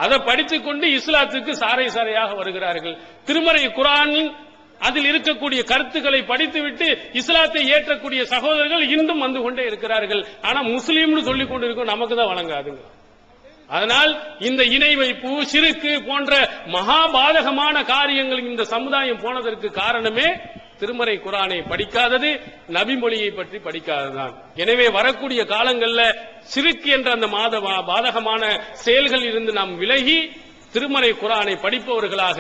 அதை படித்துக் கொண்டு இஸ்லாத்துக்கு சாரை சாரையாக வருகிறார்கள். திருமறை குர்ஆனின் அதில் இருக்கக்கூடிய கருத்துக்களை படித்துவிட்டு இஸ்லாத்தை ஏற்றக்கூடிய சகோதரர்கள் இன்றும் வந்து கொண்டே இருக்கிறார்கள். ஆனா முஸ்லீம்னு சொல்லிக் கொண்டிருக்கும், நமக்கு தான் வழங்காதுங்க. அதனால் இந்த இணை வைப்பு, ஷிர்க் போன்ற மகாபாதகமான காரியங்கள் இந்த சமுதாயம் போனதற்கு காரணமே திருமறை குர்ஆனை படிக்காதது, நபிமொழியை பற்றி படிக்காததுதான். எனவே வரக்கூடிய காலங்கள்ல ஷிர்க் என்ற அந்த பாதகமான செயல்கள் இருந்து நாம் விலகி திருமறை குர்ஆனை படிப்பவர்களாக,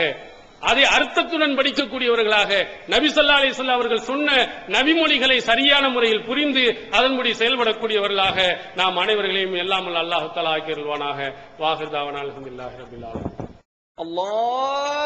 அதை அர்த்தத்துடன் படிக்கக்கூடியவர்களாக, நபி ஸல்லல்லாஹு அலைஹி வஸல்லம் அவர்கள் சொன்ன நபிமொழிகளை சரியான முறையில் புரிந்து அதன்படி செயல்படக்கூடியவர்களாக நாம் அனைவர்களையும் எல்லாம் அல்லாஹ் தஆலா ஆக்கியருள்வானாக. வாஹிர் தாவானா அல்ஹம்துலில்லாஹி ரப்பில் ஆலமீன். الله